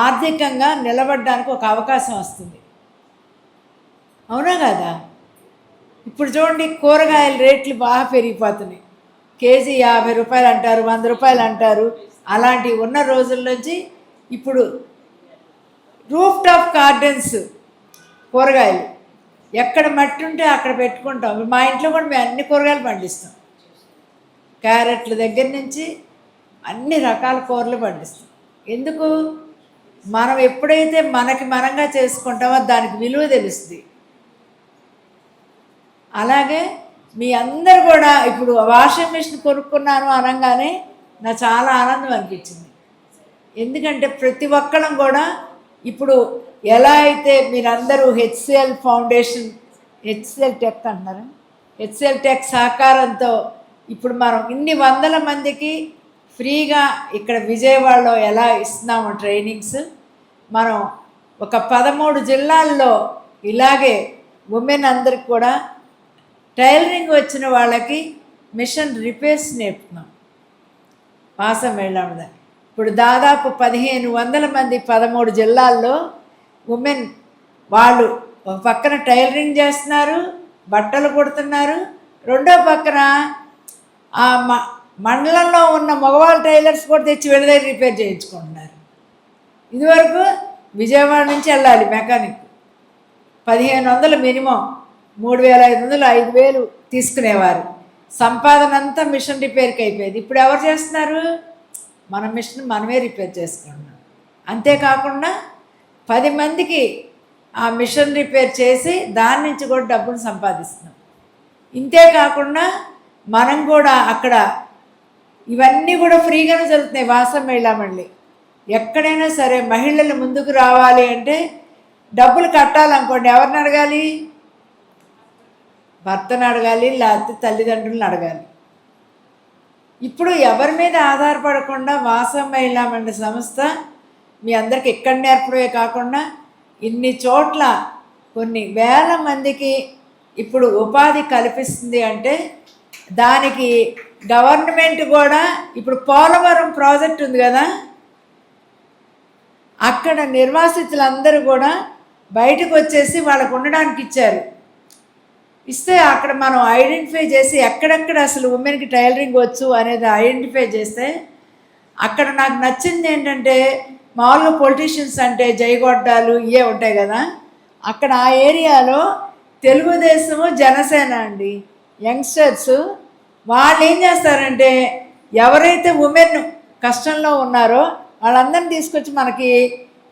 ఆర్థికంగా నిలబడడానికి ఒక అవకాశం వస్తుంది. అవునా కదా? ఇప్పుడు చూడండి, కూరగాయల రేట్లు బాగా పెరిగిపోతున్నాయి. కేజీ 50 రూపాయలు అంటారు, 100 రూపాయలు అంటారు. అలాంటివి ఉన్న రోజుల నుంచి ఇప్పుడు రూఫ్ టాప్ గార్డెన్స్, కూరగాయలు ఎక్కడ మట్టి ఉంటే అక్కడ పెట్టుకుంటాం. మా ఇంట్లో కూడా మేము అన్ని కూరగాయలు పండిస్తాం. క్యారెట్ల దగ్గర నుంచి అన్ని రకాల కూరలు పండిస్తాం. ఎందుకు? మనం ఎప్పుడైతే మనకి మనంగా చేసుకుంటామో దానికి విలువ తెలుస్తుంది. అలాగే మీ అందరు కూడా ఇప్పుడు వాషింగ్ మిషన్ కొనుక్కున్నాను అనగానే నాకు చాలా ఆనందం అనిపించింది. ఎందుకంటే ప్రతి ఒక్కళ్ళం కూడా ఇప్పుడు ఎలా అయితే మీరందరూ హెచ్సిఎల్ ఫౌండేషన్, హెచ్సిఎల్ టెక్ అంటున్నారు, హెచ్సిఎల్ టెక్ సహకారంతో ఇప్పుడు మనం ఇన్ని వందల మందికి ఫ్రీగా ఇక్కడ విజయవాడలో ఎలా ఇస్తున్నాము ట్రైనింగ్స్. మనం ఒక 13 జిల్లాల్లో ఇలాగే ఉమెన్ అందరికి కూడా టైలరింగ్ వచ్చిన వాళ్ళకి మిషన్ రిపేర్స్ నేర్పుతున్నాం. మాసం వెళ్ళాము. ఇప్పుడు దాదాపు 1500 మంది 13 జిల్లాల్లో ఉమెన్ వాళ్ళు ఒక పక్కన టైలరింగ్ చేస్తున్నారు, బట్టలు కుడుతున్నారు, రెండో పక్కన ఆ మండలంలో ఉన్న మగవాళ్ళ టైలర్స్ కూడా తెచ్చి వీళ్ళ దగ్గర రిపేర్ చేయించుకుంటున్నారు. ఇదివరకు విజయవాడ నుంచి వెళ్ళాలి మెకానిక్, 1500 మినిమం, 3500, 5000 తీసుకునేవారు. సంపాదన అంతా మిషన్ రిపేర్కి అయిపోయేది. ఇప్పుడు ఎవరు చేస్తున్నారు? మన మిషన్ మనమే రిపేర్ చేసుకుంటున్నాం. అంతేకాకుండా 10 మందికి ఆ మిషన్ రిపేర్ చేసి దాని నుంచి కూడా డబ్బులు సంపాదిస్తున్నాం. ఇంతేకాకుండా మనం కూడా అక్కడ ఇవన్నీ కూడా ఫ్రీగానే జరుగుతున్నాయి. వాసం మహిళా మండలి ఎక్కడైనా సరే మహిళలు ముందుకు రావాలి అంటే డబ్బులు కట్టాలనుకోండి, ఎవరిని అడగాలి? భర్తను అడగాలి, లేకపోతే తల్లిదండ్రులను అడగాలి. ఇప్పుడు ఎవరి మీద ఆధారపడకుండా వాసం మహిళా మండలి సంస్థ మీ అందరికి ఎక్కడ నేర్పడమే కాకుండా ఇన్ని చోట్ల కొన్ని వేల మందికి ఇప్పుడు ఉపాధి కల్పిస్తుంది. అంటే దానికి గవర్నమెంట్ కూడా ఇప్పుడు పోలవరం ప్రాజెక్ట్ ఉంది కదా, అక్కడ నిర్వాసితులందరూ కూడా బయటకు వచ్చేసి వాళ్ళకు ఉండడానికి ఇచ్చారు. ఇస్తే అక్కడ మనం ఐడెంటిఫై చేసి ఎక్కడెక్కడ అసలు ఉమెన్కి టైలరింగ్ వచ్చు అనేది ఐడెంటిఫై చేస్తే అక్కడ నాకు నచ్చింది ఏంటంటే, మామూలుగా పొలిటీషియన్స్ అంటే జయగొడ్డాలు ఇవే ఉంటాయి కదా, అక్కడ ఆ ఏరియాలో తెలుగుదేశము జనసేన అండి యంగ్స్టర్స్ వాళ్ళు ఏం చేస్తారంటే ఎవరైతే ఉమెన్ కష్టంలో ఉన్నారో వాళ్ళందరినీ తీసుకొచ్చి మనకి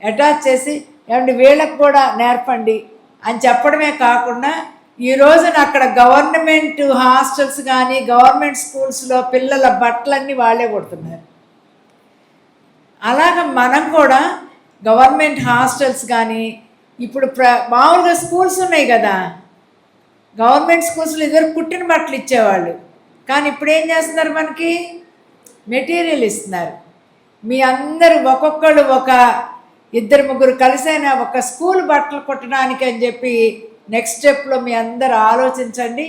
అటాచ్ చేసి ఏమంటే వీళ్ళకి కూడా నేర్పండి అని చెప్పడమే కాకుండా ఈ రోజున అక్కడ గవర్నమెంట్ హాస్టల్స్ కానీ గవర్నమెంట్ స్కూల్స్లో పిల్లల బట్టలన్నీ వాళ్ళే కొడుతున్నారు. అలాగ మనం కూడా గవర్నమెంట్ హాస్టల్స్ కానీ ఇప్పుడు మామూలుగా స్కూల్స్ ఉన్నాయి కదా, గవర్నమెంట్ స్కూల్స్లో ఇదివరకు కుట్టిన బట్టలు ఇచ్చేవాళ్ళు, కానీ ఇప్పుడు ఏం చేస్తున్నారు? మనకి మెటీరియల్ ఇస్తున్నారు. మీ అందరూ ఒక్కొక్కళ్ళు ఒక 2-3 కలిసైనా ఒక స్కూల్ బట్టలు కుట్టడానికి అని చెప్పి నెక్స్ట్ స్టెప్లో మీ అందరూ ఆలోచించండి.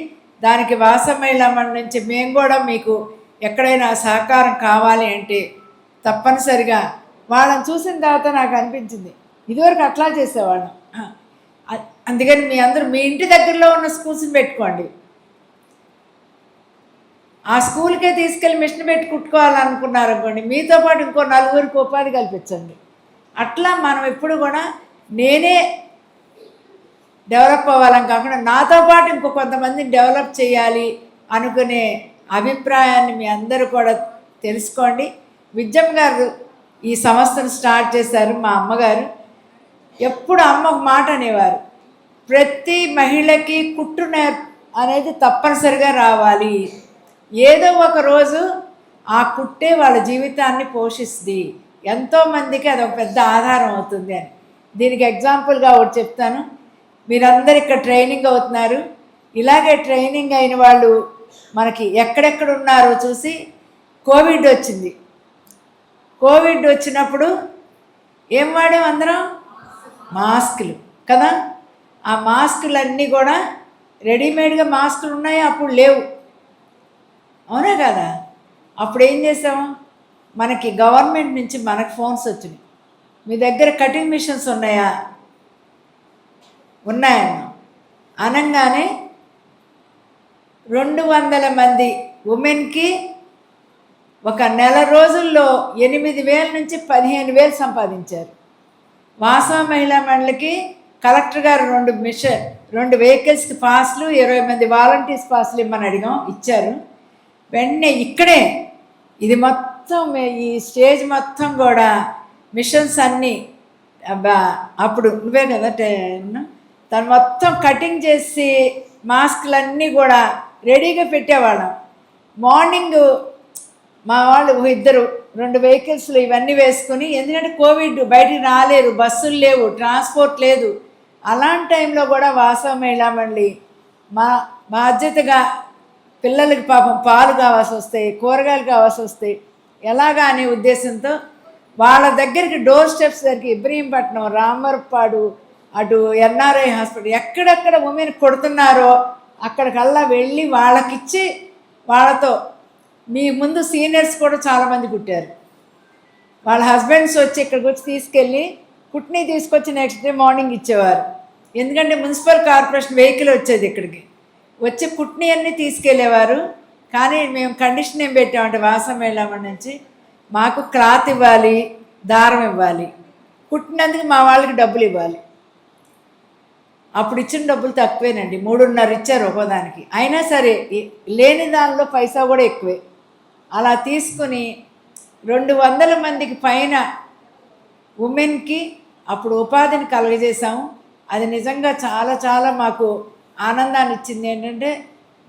దానికి వాసం మహిళా మండలి నుంచి మేము కూడా మీకు ఎక్కడైనా సహకారం కావాలి అంటే తప్పనిసరిగా వాళ్ళని చూసిన తర్వాత నాకు అనిపించింది ఇదివరకు అట్లా చేసేవాళ్ళం. అందుకని మీ అందరూ మీ ఇంటి దగ్గరలో ఉన్న స్కూల్స్ని పెట్టుకోండి. ఆ స్కూల్కే తీసుకెళ్ళి మిషన్ పెట్టి కుట్టుకోవాలనుకున్నారనుకోండి, మీతో పాటు ఇంకో 4 ఉపాధి కల్పించండి. అట్లా మనం ఎప్పుడు కూడా నేనే డెవలప్ అవ్వాలని కాకుండా నాతో పాటు ఇంకో కొంతమందిని డెవలప్ చేయాలి అనుకునే అభిప్రాయాన్ని మీ అందరూ కూడా తెలుసుకోండి. విజయమ్మ గారు ఈ సంస్థను స్టార్ట్ చేశారు. మా అమ్మగారు ఎప్పుడు అమ్మ ఒక మాట అనేవారు, ప్రతి మహిళకి కుట్టు అనేది తప్పనిసరిగా రావాలి. ఏదో ఒక రోజు ఆ కుట్టే వాళ్ళ జీవితాన్ని పోషిస్తుంది, ఎంతోమందికి అది ఒక పెద్ద ఆధారం అవుతుంది అని. దీనికి ఎగ్జాంపుల్గా ఒకటి చెప్తాను. మీరందరు ఇక్కడ ట్రైనింగ్ అవుతున్నారు. ఇలాగే ట్రైనింగ్ అయిన వాళ్ళు మనకి ఎక్కడెక్కడ ఉన్నారో చూసి కోవిడ్ వచ్చింది. కోవిడ్ వచ్చినప్పుడు ఏం వాడాం అందరం? మాస్కులు కదా. ఆ మాస్కులన్నీ కూడా రెడీమేడ్గా మాస్కులు ఉన్నాయి, అప్పుడు లేవు, అవునా కదా. అప్పుడు ఏం చేసాము? మనకి గవర్నమెంట్ నుంచి మనకు ఫోన్స్ వచ్చినాయి, మీ దగ్గర కటింగ్ మిషన్స్ ఉన్నాయా? ఉన్నాయమ్మా అనగానే 200 మంది ఉమెన్కి ఒక నెల రోజుల్లో 8,000 నుంచి 15,000 సంపాదించారు. వాసవ మహిళా మండలికి కలెక్టర్ గారు 2 వెహికల్స్కి పాస్లు, 20 మంది వాలంటీర్స్ పాస్లు ఇమ్మని అడిగాం, ఇచ్చారు. వెంటనే ఇక్కడే ఇది మొత్తం ఈ స్టేజ్ మొత్తం కూడా మిషన్స్ అన్నీ అప్పుడు నువ్వే కదా తను మొత్తం కటింగ్ చేసి మాస్కులన్నీ కూడా రెడీగా పెట్టేవాళ్ళం. మార్నింగ్ మా వాళ్ళు 2 వెహికల్స్లు ఇవన్నీ వేసుకుని, ఎందుకంటే కోవిడ్ బయటికి రాలేరు, బస్సులు లేవు, ట్రాన్స్పోర్ట్ లేదు. అలాంటి టైంలో కూడా వాసవ మహిళా మండలి మా బాధ్యతగా పిల్లలకి పాపం పాలు కావాల్సి వస్తాయి, కూరగాయలు కావాల్సి వస్తాయి, ఎలాగా అనే ఉద్దేశంతో వాళ్ళ దగ్గరికి డోర్ స్టెప్స్ దగ్గరికి ఇబ్రహీంపట్నం, రామవరపాడు, అటు ఎన్ఆర్ఐ హాస్పిటల్ ఎక్కడెక్కడ ఉమెన్ కొడుతున్నారో అక్కడికల్లా వెళ్ళి వాళ్ళకిచ్చి వాళ్ళతో మీ ముందు సీనియర్స్ కూడా చాలామంది కుట్టారు. వాళ్ళ హస్బెండ్స్ వచ్చి ఇక్కడికి వచ్చి తీసుకెళ్ళి కుట్ని తీసుకొచ్చి నెక్స్ట్ డే మార్నింగ్ ఇచ్చేవారు. ఎందుకంటే మున్సిపల్ కార్పొరేషన్ వెహికల్ వచ్చేది ఇక్కడికి వచ్చి కుట్ని అన్నీ తీసుకెళ్ళేవారు. కానీ మేము కండిషన్ ఏం పెట్టామంటే వాసవ మహిళా మండలి నుంచి మాకు క్లాత్ ఇవ్వాలి, దారం ఇవ్వాలి, కుట్టినందుకు మా వాళ్ళకి డబ్బులు ఇవ్వాలి. అప్పుడు ఇచ్చిన డబ్బులు తక్కువేనండి, 3.5 ఇచ్చారు ఒక్కోదానికి. అయినా సరే లేని దానిలో పైసా కూడా ఎక్కువే. అలా తీసుకుని 200 మందికి పైన ఉమెన్కి అప్పుడు ఉపాధిని కలుగజేసాము. అది నిజంగా చాలా చాలా మాకు ఆనందాన్ని ఇచ్చింది. ఏంటంటే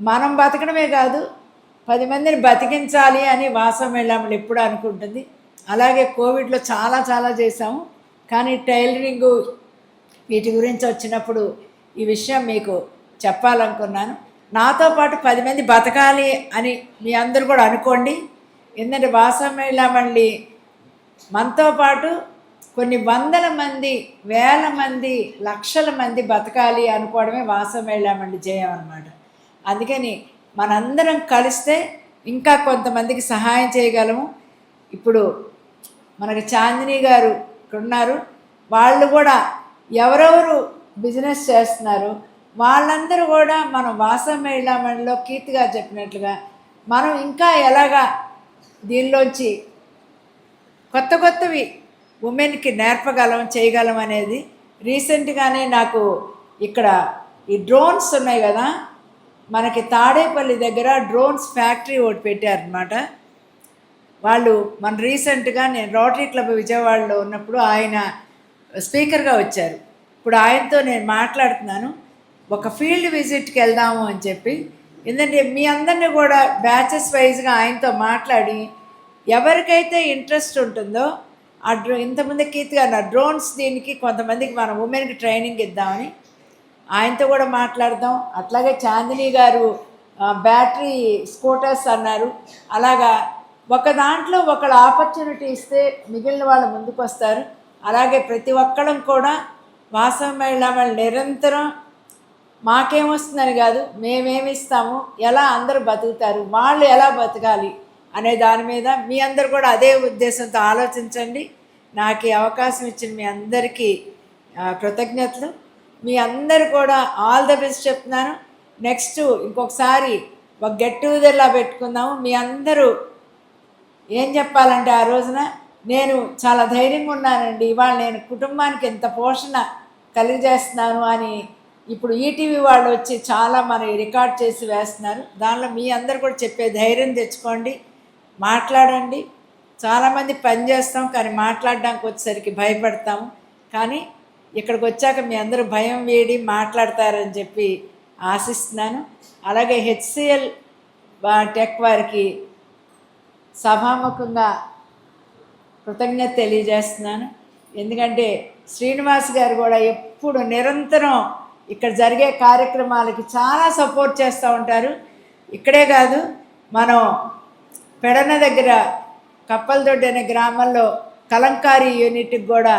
మనం బతకడమే కాదు 10 మందిని బతికించాలి అని వాసవ మహిళా మండలి ఎప్పుడు అనుకుంటుంది. అలాగే కోవిడ్లో చాలా చాలా చేసాము. కానీ టైలరింగు వీటి గురించి వచ్చినప్పుడు ఈ విషయం మీకు చెప్పాలనుకున్నాను. నాతో పాటు 10 మంది బతకాలి అని మీ అందరూ కూడా అనుకోండి. ఎందుకంటే వాసవ మహిళా మండలి మనతో పాటు కొన్ని 100 మంది, 1000 మంది, లక్షల మంది బతకాలి అనుకోవడమే వాసవ మహిళా మండలి జయం అన్నమాట. అందుకని మనందరం కలిస్తే ఇంకా కొంతమందికి సహాయం చేయగలము. ఇప్పుడు మనకి చాందిని గారు ఇక్కడ ఉన్నారు, వాళ్ళు కూడా ఎవరెవరు బిజినెస్ చేస్తున్నారు వాళ్ళందరూ కూడా మనం వాసవ మహిళా మండలిలో కీర్తి గారు చెప్పినట్లుగా మనం ఇంకా ఎలాగా దీనిలోంచి కొత్తవి ఉమెన్కి నేర్పగలం, చేయగలం అనేది. రీసెంట్గానే నాకు ఇక్కడ ఈ డ్రోన్స్ ఉన్నాయి కదా, మనకి తాడేపల్లి దగ్గర డ్రోన్స్ ఫ్యాక్టరీ ఒకటి పెట్టారనమాట. వాళ్ళు మన రీసెంట్గా నేను రోటరీ క్లబ్ విజయవాడలో ఉన్నప్పుడు ఆయన స్పీకర్గా వచ్చారు. ఇప్పుడు ఆయనతో నేను మాట్లాడుతున్నాను, ఒక ఫీల్డ్ విజిట్కి వెళ్దాము అని చెప్పి. ఎందుకంటే మీ అందరినీ కూడా బ్యాచెస్ వైజ్గా ఆయనతో మాట్లాడి ఎవరికైతే ఇంట్రెస్ట్ ఉంటుందో ఆ ఇంతమంది కీర్తిగా నా డ్రోన్స్ దీనికి కొంతమందికి మన ఉమెన్కి ట్రైనింగ్ ఇద్దామని ఆయనతో కూడా మాట్లాడదాం. అట్లాగే చాందిని గారు బ్యాటరీ స్కూటర్స్ అన్నారు. అలాగా ఒక దాంట్లో ఒకళ్ళ ఆపర్చునిటీ ఇస్తే మిగిలిన వాళ్ళు ముందుకు వస్తారు. అలాగే ప్రతి ఒక్కళ్ళం కూడా వాసవ మహిళా మండలి నిరంతరం మాకేమొస్తుందని కాదు, మేమేమి ఇస్తాము, ఎలా అందరూ బతుకుతారు, వాళ్ళు ఎలా బతకాలి అనే దాని మీద మీ అందరు కూడా అదే ఉద్దేశంతో ఆలోచించండి. నాకు ఈ అవకాశం ఇచ్చిన మీ అందరికీ కృతజ్ఞతలు. మీ అందరు కూడా ఆల్ ద బెస్ట్ చెప్తున్నాను. నెక్స్ట్ ఇంకొకసారి ఒక గెట్ టుగెదర్లా పెట్టుకుందాము. మీ అందరూ ఏం చెప్పాలంటే ఆ రోజున నేను చాలా ధైర్యంగా ఉన్నానండి, ఇవాళ నేను కుటుంబానికి ఎంత పోషణ కలిగజేస్తున్నాను అని ఇప్పుడు ఈటీవీ వాళ్ళు వచ్చి చాలా మనకి రికార్డ్ చేసి వేస్తున్నారు. దానిలో మీ అందరు కూడా చెప్పే ధైర్యం తెచ్చుకోండి, మాట్లాడండి. చాలామంది పని చేస్తాం కానీ మాట్లాడడానికి వచ్చేసరికి భయపడతాము. కానీ ఇక్కడికి వచ్చాక మీ అందరూ భయం వేడి మాట్లాడతారని చెప్పి ఆశిస్తున్నాను. అలాగే హెచ్సిఎల్ టెక్ వారికి సభాముఖంగా కృతజ్ఞత తెలియజేస్తున్నాను. ఎందుకంటే శ్రీనివాస్ గారు కూడా ఎప్పుడు నిరంతరం ఇక్కడ జరిగే కార్యక్రమాలకి చాలా సపోర్ట్ చేస్తూ ఉంటారు. ఇక్కడే కాదు, మనం పెడన దగ్గర కప్పలదొడ్డి అనే గ్రామంలో కలంకారీ యూనిట్కి కూడా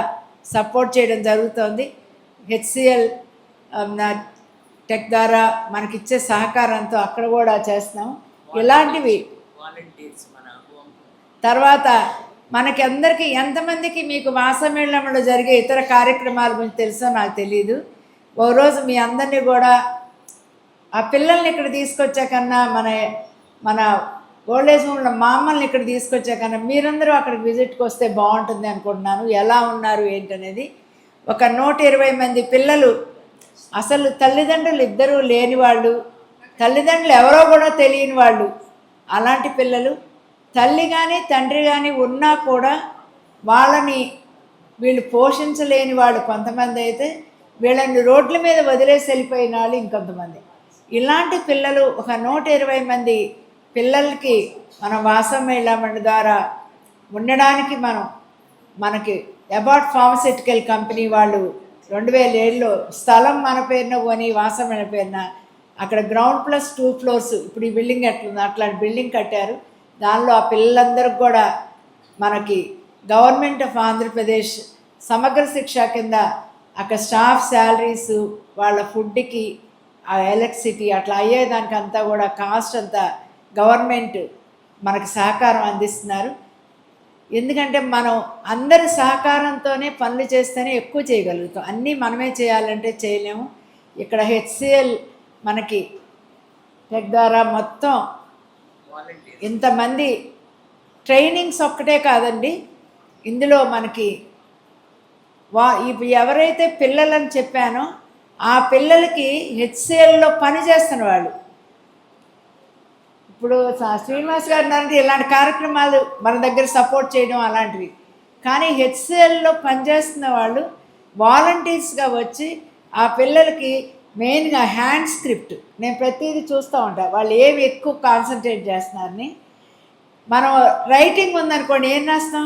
సపోర్ట్ చేయడం జరుగుతోంది. హెచ్సిఎల్ టెక్ ద్వారా మనకిచ్చే సహకారంతో అక్కడ కూడా చేస్తున్నాం. ఇలాంటివి తర్వాత మనకి అందరికీ ఎంతమందికి మీకు వాసమేళంలో జరిగే ఇతర కార్యక్రమాల గురించి తెలుసో నాకు తెలియదు. ఓ రోజు మీ అందరినీ కూడా ఆ పిల్లల్ని ఇక్కడ తీసుకొచ్చాకన్నా మన ఓల్డేజ్ హోమ్లో మా అమ్మల్ని ఇక్కడ తీసుకొచ్చాకన్నా మీరందరూ అక్కడికి విజిట్కి వస్తే బాగుంటుంది అనుకుంటున్నాను. ఎలా ఉన్నారు ఏంటనేది. ఒక 120 మంది పిల్లలు, అసలు తల్లిదండ్రులు ఇద్దరూ లేని వాళ్ళు, తల్లిదండ్రులు ఎవరో కూడా తెలియని వాళ్ళు, అలాంటి పిల్లలు, తల్లి కానీ తండ్రి కానీ ఉన్నా కూడా వాళ్ళని వీళ్ళు పోషించలేని వాళ్ళు కొంతమంది, అయితే వీళ్ళని రోడ్ల మీద వదిలేసి వెళ్ళిపోయిన వాళ్ళు ఇంకొంతమంది. ఇలాంటి పిల్లలు ఒక 120 మంది పిల్లలకి మన వాసమేళ ద్వారా ఉండడానికి మనకి అబాట్ ఫార్మస్యూటికల్ కంపెనీ వాళ్ళు 2007లో స్థలం మన పేరున కొని వాసమేళ పేరున అక్కడ గ్రౌండ్ ప్లస్ 2 ఫ్లోర్స్, ఇప్పుడు ఈ బిల్డింగ్ ఎట్లుందో అట్లాంటి బిల్డింగ్ కట్టారు. దానిలో ఆ పిల్లలందరికీ కూడా మనకి గవర్నమెంట్ ఆఫ్ ఆంధ్రప్రదేశ్ సమగ్ర శిక్ష కింద అక్కడ స్టాఫ్ శాలరీస్, వాళ్ళ ఫుడ్కి, ఆ ఎలక్ట్రిసిటీ అట్లా అయ్యేదానికి అంతా కూడా కాస్ట్ అంతా గవర్నమెంట్ మనకి సహకారం అందిస్తున్నారు. ఎందుకంటే మనం అందరి సహకారంతోనే పనులు చేస్తేనే ఎక్కువ చేయగలుగుతాం. అన్నీ మనమే చేయాలంటే చేయలేము. ఇక్కడ HCL మనకి టెక్ ద్వారా మొత్తం ఇంతమంది ట్రైనింగ్స్ ఒక్కటే కాదండి, ఇందులో మనకి ఎవరైతే పిల్లలని చెప్పానో ఆ పిల్లలకి HCLలో పని చేస్తున్న వాళ్ళు, ఇప్పుడు శ్రీనివాస్ గారు అంటే ఇలాంటి కార్యక్రమాలు మన దగ్గర సపోర్ట్ చేయడం అలాంటివి, కానీ HCLలో పనిచేస్తున్న వాళ్ళు వాలంటీర్స్గా వచ్చి ఆ పిల్లలకి మెయిన్గా హ్యాండ్ స్క్రిప్ట్, నేను ప్రతిదీ చూస్తూ ఉంటాను వాళ్ళు ఏమి ఎక్కువ కాన్సన్ట్రేట్ చేస్తున్నారని. మనం రైటింగ్ ఉందనుకోండి, ఏం రాస్తాం?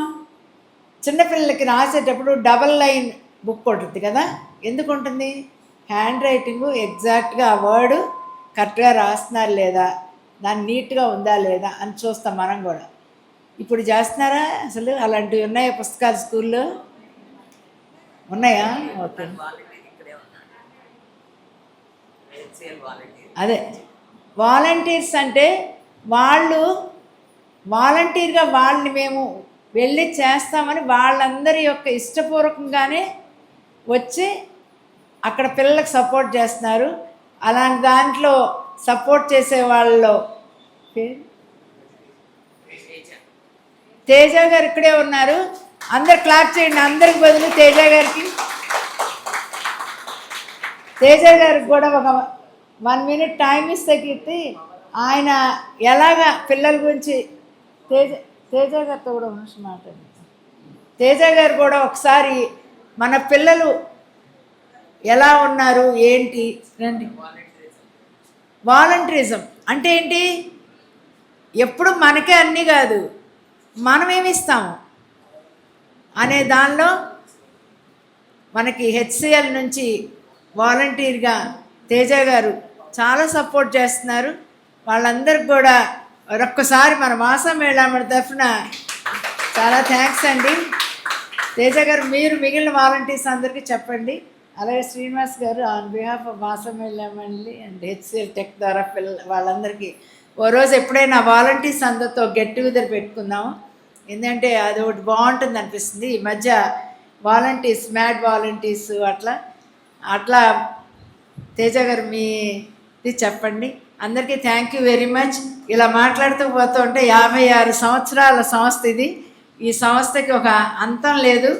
చిన్నపిల్లలకి రాసేటప్పుడు డబల్ లైన్ బుక్ ఉంటుంది కదా, ఎందుకు ఉంటుంది? హ్యాండ్ రైటింగు ఎగ్జాక్ట్గా ఆ వర్డ్ కరెక్ట్గా రాస్తున్నారు లేదా, దాన్ని నీట్గా ఉందా లేదా అని చూస్తాం మనం కూడా. ఇప్పుడు చేస్తున్నారా అసలు? అలాంటివి ఉన్నాయా పుస్తకాలు స్కూల్లో? ఉన్నాయా? ఓకే, అదే వాలంటీర్స్ అంటే వాళ్ళు వాలంటీర్గా వాళ్ళని మేము వెళ్ళి చేస్తామని వాళ్ళందరి యొక్క ఇష్టపూర్వకంగానే వచ్చి అక్కడ పిల్లలకు సపోర్ట్ చేస్తున్నారు. అలాంటి దాంట్లో సపోర్ట్ చేసే వాళ్ళలో తేజ గారు ఇక్కడే ఉన్నారు. అందరు క్లాప్ చేయండి, అందరికి బదులు తేజ గారికి. తేజ గారికి కూడా ఒక 1 minute టైం ఇస్తే కీర్తి, ఆయన ఎలాగా పిల్లల గురించి తేజ గారితో కూడా మనిషి మాట్లాడి, తేజ గారు కూడా ఒకసారి మన పిల్లలు ఎలా ఉన్నారు ఏంటి రండి. వాలంటీరిజం అంటే ఏంటి? ఎప్పుడు మనకే అన్నీ కాదు, మనమేమిస్తాము అనే దానిలో మనకి HCL నుంచి వాలంటీర్గా తేజ గారు చాలా సపోర్ట్ చేస్తున్నారు. వాళ్ళందరికి కూడా ఒక్కసారి మన వాసమేళ తరఫున చాలా థ్యాంక్స్ అండి. తేజ గారు మీరు మిగిలిన వాలంటీర్స్ అందరికీ చెప్పండి. అలాగే శ్రీనివాస్ గారు ఆన్ బిహాఫ్ ఆఫ్ వాసమేళ మండలి అండ్ HCL టెక్ ద్వారా వాళ్ళందరికీ ఓ రోజు ఎప్పుడైనా వాలంటీర్స్ అందరితో గెట్ టుగెదర్ పెట్టుకుందాము. ఎందుకంటే అది ఒకటి బాగుంటుంది అనిపిస్తుంది. ఈ మధ్య వాలంటీర్స్, మ్యాడ్ వాలంటీర్స్ అట్లా తేజ గారు మీది చెప్పండి. అందరికీ థ్యాంక్ యూ వెరీ మచ్. ఇలా మాట్లాడుతూ పోతూ ఉంటే 56 సంవత్సరాల సంస్థ ఇది. ఈ సంస్థకి ఒక అంతం లేదు.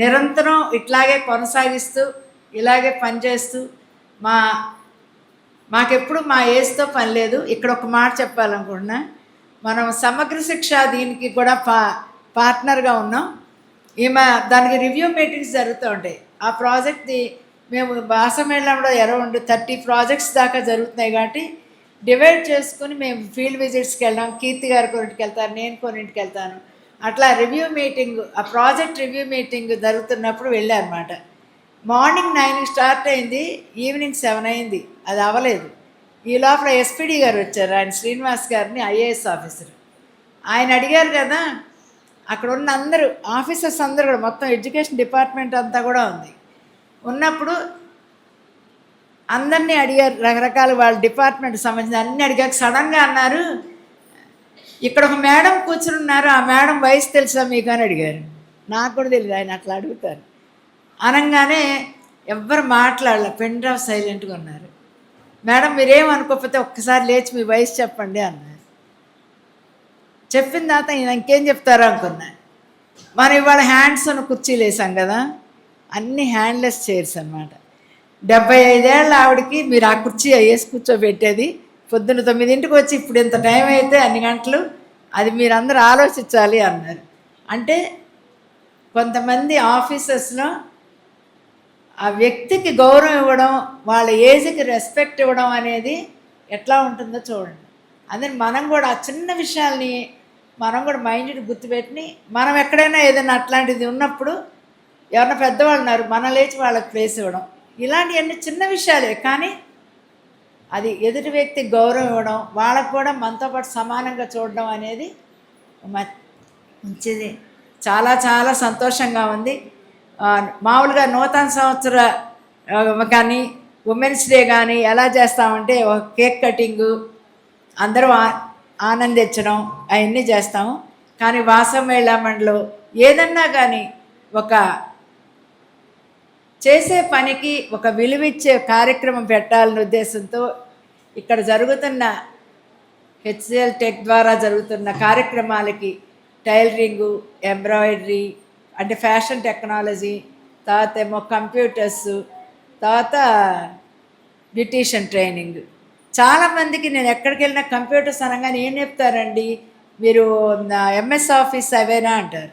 నిరంతరం ఇట్లాగే కొనసాగిస్తూ ఇలాగే పనిచేస్తూ మాకెప్పుడు మా ఏజ్తో పని లేదు. ఇక్కడ ఒక మాట చెప్పాలనుకుంటున్నా, మనం సమగ్ర శిక్ష దీనికి కూడా పార్ట్నర్గా ఉన్నాం. దానికి రివ్యూ మీటింగ్స్ జరుగుతూ ఉంటాయి. ఆ ప్రాజెక్ట్ది మేము వాసమేళంలో అరౌండ్ 30 ప్రాజెక్ట్స్ దాకా జరుగుతున్నాయి కాబట్టి డివైడ్ చేసుకుని మేము ఫీల్డ్ విజిట్స్కి వెళ్ళాం. కీర్తి గారు కొన్నింటికి వెళ్తారు, నేను కొన్నింటికి వెళ్తాను. అట్లా రివ్యూ మీటింగ్, ఆ ప్రాజెక్ట్ రివ్యూ మీటింగ్ జరుగుతున్నప్పుడు వెళ్ళారన్నమాట. మార్నింగ్ 9 స్టార్ట్ అయింది, ఈవినింగ్ 7 అయింది. అది అవ్వలేదు. ఈ లోపల SPD గారు వచ్చారు, ఆయన శ్రీనివాస్ గారిని, IAS ఆఫీసర్. ఆయన అడిగారు కదా, అక్కడ ఉన్న అందరూ ఆఫీసర్స్ అందరూ కూడా మొత్తం ఎడ్యుకేషన్ డిపార్ట్మెంట్ అంతా కూడా ఉంది. ఉన్నప్పుడు అందరినీ అడిగారు, రకరకాల వాళ్ళ డిపార్ట్మెంట్ సంబంధించిన అన్నీ అడిగాక సడన్గా అన్నారు, ఇక్కడ ఒక మేడం కూర్చుని ఉన్నారు, ఆ మేడం వయసు తెలుసా మీకు అని అడిగారు. నాకు కూడా తెలియదు, ఆయన అట్లా అడుగుతారు. అనగానే ఎవ్వరు మాట్లాడలే, పెన్ డ్రాప్ సైలెంట్గా ఉన్నారు. మేడం మీరేమనుకోకపోతే ఒక్కసారి లేచి మీ వయసు చెప్పండి అన్నారు. చెప్పిన తర్వాత ఈయన ఇంకేం చెప్తారో అనుకున్నా. మనం ఇవాళ హ్యాండ్స్ ఉన్న కుర్చీలు వేసాం కదా, అన్నీ హ్యాండ్లెస్ చైర్స్ అన్నమాట. 75 ఏళ్ళ ఆవిడకి మీరు ఆ కుర్చీ వేసి కూర్చోబెట్టేది, పొద్దున్న 9ంటికి వచ్చి ఇప్పుడు ఇంత టైం అయితే అన్ని గంటలు, అది మీరందరూ ఆలోచించాలి అన్నారు. అంటే కొంతమంది ఆఫీసర్స్లో ఆ వ్యక్తికి గౌరవం ఇవ్వడం, వాళ్ళ ఏజ్కి రెస్పెక్ట్ ఇవ్వడం అనేది ఎట్లా ఉంటుందో చూడండి. అందుకని మనం కూడా ఆ చిన్న విషయాల్ని మనం కూడా మైండ్ని గుర్తుపెట్టుని, మనం ఎక్కడైనా ఏదైనా అట్లాంటిది ఉన్నప్పుడు ఎవరైనా పెద్దవాళ్ళు ఉన్నారు, మనం లేచి వాళ్ళకి ప్లేస్ ఇవ్వడం, ఇలాంటివన్నీ చిన్న విషయాలే, కానీ అది ఎదుటి వ్యక్తికి గౌరవం ఇవ్వడం, వాళ్ళకు కూడా మనతో పాటు సమానంగా చూడడం అనేది మంచిది. చాలా చాలా సంతోషంగా ఉంది. మామూలుగా నూతన సంవత్సర కానీ ఉమెన్స్ డే కానీ ఎలా చేస్తామంటే ఒక కేక్ కటింగు, అందరూ ఆనందించడం అవన్నీ చేస్తాము. కానీ వాసవ మహిళా మండలిలో ఏదన్నా కానీ ఒక చేసే పనికి ఒక విలువిచ్చే కార్యక్రమం పెట్టాలనే ఉద్దేశంతో ఇక్కడ జరుగుతున్న హెచ్సిఎల్ టెక్ ద్వారా జరుగుతున్న కార్యక్రమాలకి టైలరింగు, ఎంబ్రాయిడరీ అంటే ఫ్యాషన్ టెక్నాలజీ, తర్వాత ఏమో కంప్యూటర్స్, తర్వాత బ్యూటీషియన్ ట్రైనింగ్. చాలామందికి నేను ఎక్కడికి వెళ్ళినా కంప్యూటర్స్ అనగానే ఏం చెప్తారండి మీరు ఎంఎస్ ఆఫీస్ అవేనా అంటారు.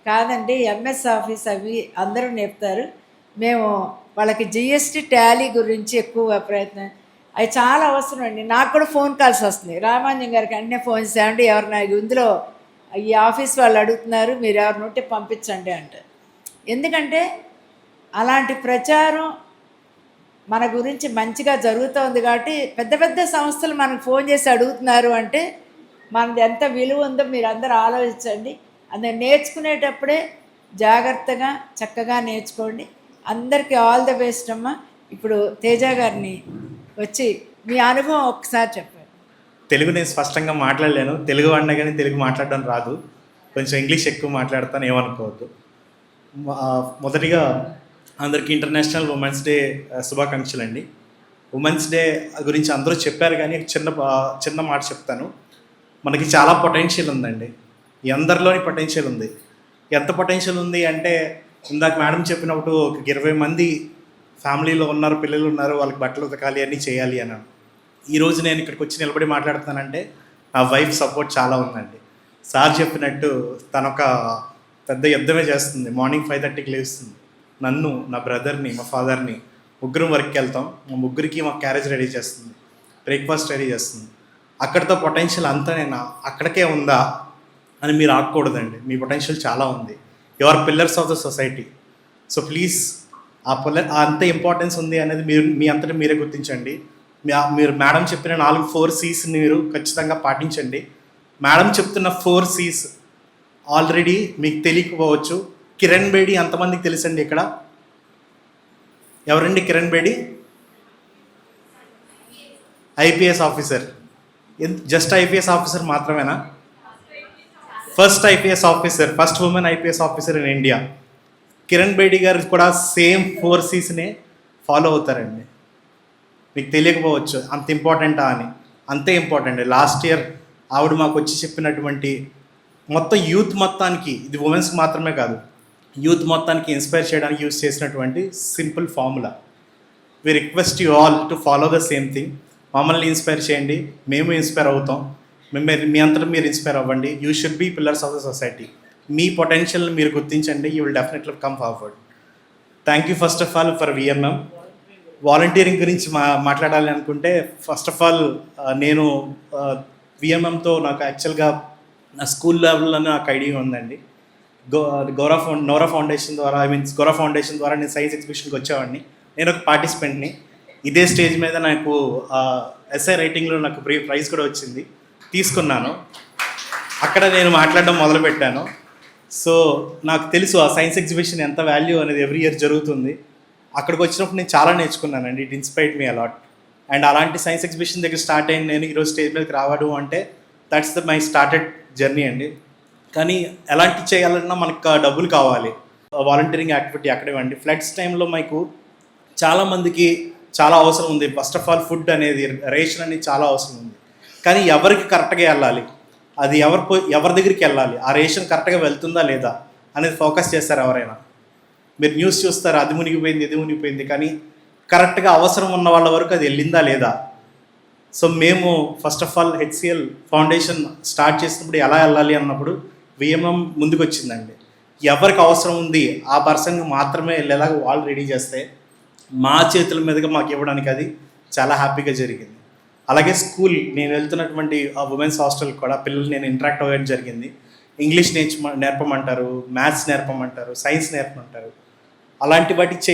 కాదండి, ఎంఎస్ ఆఫీస్ అవి అందరూ చెప్తారు. మేము వాళ్ళకి జిఎస్టీ టాలీ గురించి ఎక్కువ ప్రయత్నం, అవి చాలా అవసరం అండి. నాకు కూడా ఫోన్ కాల్స్ వస్తున్నాయి, రామాంజన్ గారికి అన్నీ ఫోన్ చేయండి, ఎవరినా ఇందులో ఈ ఆఫీస్ వాళ్ళు అడుగుతున్నారు, మీరు ఎవరిని ఉంటే పంపించండి అంటారు. ఎందుకంటే అలాంటి ప్రచారం మన గురించి మంచిగా జరుగుతోంది కాబట్టి పెద్ద పెద్ద సంస్థలు మనకు ఫోన్ చేసి అడుగుతున్నారు అంటే మనది ఎంత విలువ ఉందో మీరు అందరూ ఆలోచించండి. అందులో నేర్చుకునేటప్పుడే జాగ్రత్తగా చక్కగా నేర్చుకోండి. అందరికీ ఆల్ ద బెస్ట్ అమ్మా. ఇప్పుడు తేజ గారిని వచ్చి మీ అనుభవం ఒకసారి చెప్పండి. తెలుగు నేను స్పష్టంగా మాట్లాడలేను, తెలుగు వాడినా కానీ తెలుగు మాట్లాడడం రాదు, కొంచెం ఇంగ్లీష్ ఎక్కువ మాట్లాడతాను, ఏమనుకోవద్దు. మొదటిగా అందరికీ ఇంటర్నేషనల్ ఉమెన్స్ డే శుభాకాంక్షలు అండి. ఉమెన్స్ డే గురించి అందరూ చెప్పారు, కానీ చిన్న మాట చెప్తాను. మనకి చాలా పొటెన్షియల్ ఉందండి, అందరిలోని పొటెన్షియల్ ఉంది. ఎంత పొటెన్షియల్ ఉంది అంటే, ఇందాక మేడం చెప్పినప్పుడు ఒక 20 మంది ఫ్యామిలీలో ఉన్నారు, పిల్లలు ఉన్నారు, వాళ్ళకి బట్టలు ఉతకాలి, అన్నీ చేయాలి అన్నాను. ఈరోజు నేను ఇక్కడికి వచ్చి నిలబడి మాట్లాడుతున్నానంటే నా వైఫ్ సపోర్ట్ చాలా ఉందండి. సార్ చెప్పినట్టు తనొక పెద్ద యుద్ధమే చేస్తుంది. మార్నింగ్ 5:30కి లేస్తుంది, నన్ను, నా బ్రదర్ని, మా ఫాదర్ని, ముగ్గురు వర్క్కి వెళ్తాం, మా ముగ్గురికి మా క్యారేజ్ రెడీ చేస్తుంది, బ్రేక్ఫాస్ట్ రెడీ చేస్తుంది. అక్కడితో పొటెన్షియల్ అంతా నేను అక్కడికే ఉందా అని మీరు ఆగకూడదండి. మీ పొటెన్షియల్ చాలా ఉంది. You are pillars of the society. So please అంత ఇంపార్టెన్స్ ఉంది అనేది మీ అంతటా మీరే గుర్తించండి. మీరు మేడం చెప్పిన 4 C's మీరు ఖచ్చితంగా పాటించండి. మేడం చెప్తున్న 4 C's ఆల్రెడీ మీకు తెలియకపోవచ్చు. కిరణ్ బేడి ఎంతమందికి తెలుసండి? ఇక్కడ ఎవరండి Kiran Bedi? IPS officer. Just IPS officer మాత్రమేనా? First IPS officer, first women IPS officer in India. Kiran Bedi garu కూడా సేమ్ 4 C'నే ఫాలో అవుతారండి. మీకు తెలియకపోవచ్చు అంత ఇంపార్టెంటా అని. అంతే ఇంపార్టెంట్. లాస్ట్ ఇయర్ ఆవిడ మాకు వచ్చి చెప్పినటువంటి మొత్తం యూత్ మొత్తానికి, ఇది ఉమెన్స్కి మాత్రమే కాదు, యూత్ మొత్తానికి ఇన్స్పైర్ చేయడానికి యూజ్ చేసినటువంటి simple formula. We request you all to follow the same thing. మమ్మల్ని ఇన్స్పైర్ చేయండి, మేము ఇన్స్పైర్ అవుతాం. మీ అంతటా మీరు ఇన్స్పైర్ అవ్వండి. You should be pillars of the society. మీ పొటెన్షియల్ని మీరు గుర్తించండి. You will definitely come forward. Thank you first of all for VMM. Volunteering గురించి మాట్లాడాలి అనుకుంటే, ఫస్ట్ ఆఫ్ ఆల్ నేను విఎంఎంతో నాకు యాక్చువల్గా నా స్కూల్ లెవెల్లో నాకు ఐడియా ఉందండి. గౌరవ ఫౌండేషన్ ద్వారా, గౌరవ ఫౌండేషన్ ద్వారా నేను సైన్స్ ఎగ్జిబిషన్కి వచ్చేవాడిని. నేను ఒక పార్టిసిపెంట్ని. ఇదే స్టేజ్ మీద నాకు ఎస్ఐ రైటింగ్లో నాకు ప్రైజ్ కూడా వచ్చింది, తీసుకున్నాను. అక్కడ నేను మాట్లాడడం మొదలుపెట్టాను. సో నాకు తెలుసు ఆ సైన్స్ ఎగ్జిబిషన్ ఎంత వాల్యూ అనేది ఎవ్రీ ఇయర్ జరుగుతుంది. అక్కడికి వచ్చినప్పుడు నేను చాలా నేర్చుకున్నానండి. It inspired me a lot. And అలాంటి సైన్స్ ఎగ్జిబిషన్ దగ్గర స్టార్ట్ అయిన నేను ఈరోజు స్టేజ్ మీదకి రావడం అంటే దట్స్ మై స్టార్టెడ్ జర్నీ అండి. కానీ ఎలాంటి చేయాలన్నా మనకు డబ్బులు కావాలి. వాలంటీరింగ్ యాక్టివిటీ అక్కడే అండి. ఫ్లడ్స్ టైంలో మీకు చాలామందికి చాలా అవసరం ఉంది. ఫస్ట్ ఆఫ్ ఆల్ ఫుడ్ అనేది, రేషన్ అనేది చాలా అవసరం ఉంది. కానీ ఎవరికి కరెక్ట్గా వెళ్ళాలి, అది ఎవరి దగ్గరికి వెళ్ళాలి, ఆ రేషన్ కరెక్ట్గా వెళ్తుందా లేదా అనేది ఫోకస్ చేస్తారు ఎవరైనా. మీరు న్యూస్ చూస్తారు, అది మునిగిపోయింది ఇది మునిగిపోయింది, కానీ కరెక్ట్గా అవసరం ఉన్న వాళ్ళ వరకు అది వెళ్ళిందా లేదా. సో మేము first of all HCl foundation start చేసినప్పుడు ఎలా వెళ్ళాలి అన్నప్పుడు విఎంఎం ముందుకు వచ్చిందండి. ఎవరికి అవసరం ఉంది ఆ పర్సన్కి మాత్రమే వెళ్ళేలాగా వాళ్ళు రెడీ చేస్తే మా చేతుల మీదుగా మాకు ఇవ్వడానికి అది చాలా హ్యాపీగా జరిగింది. అలాగే స్కూల్, నేను వెళ్తున్నటువంటి ఆ ఉమెన్స్ హాస్టల్ కూడా పిల్లలు నేను ఇంటరాక్ట్ అవ్వడం జరిగింది. ఇంగ్లీష్ నేర్పమంటారు, మ్యాథ్స్ నేర్పమంటారు, సైన్స్ నేర్పమంటారు. అలాంటి వాటికి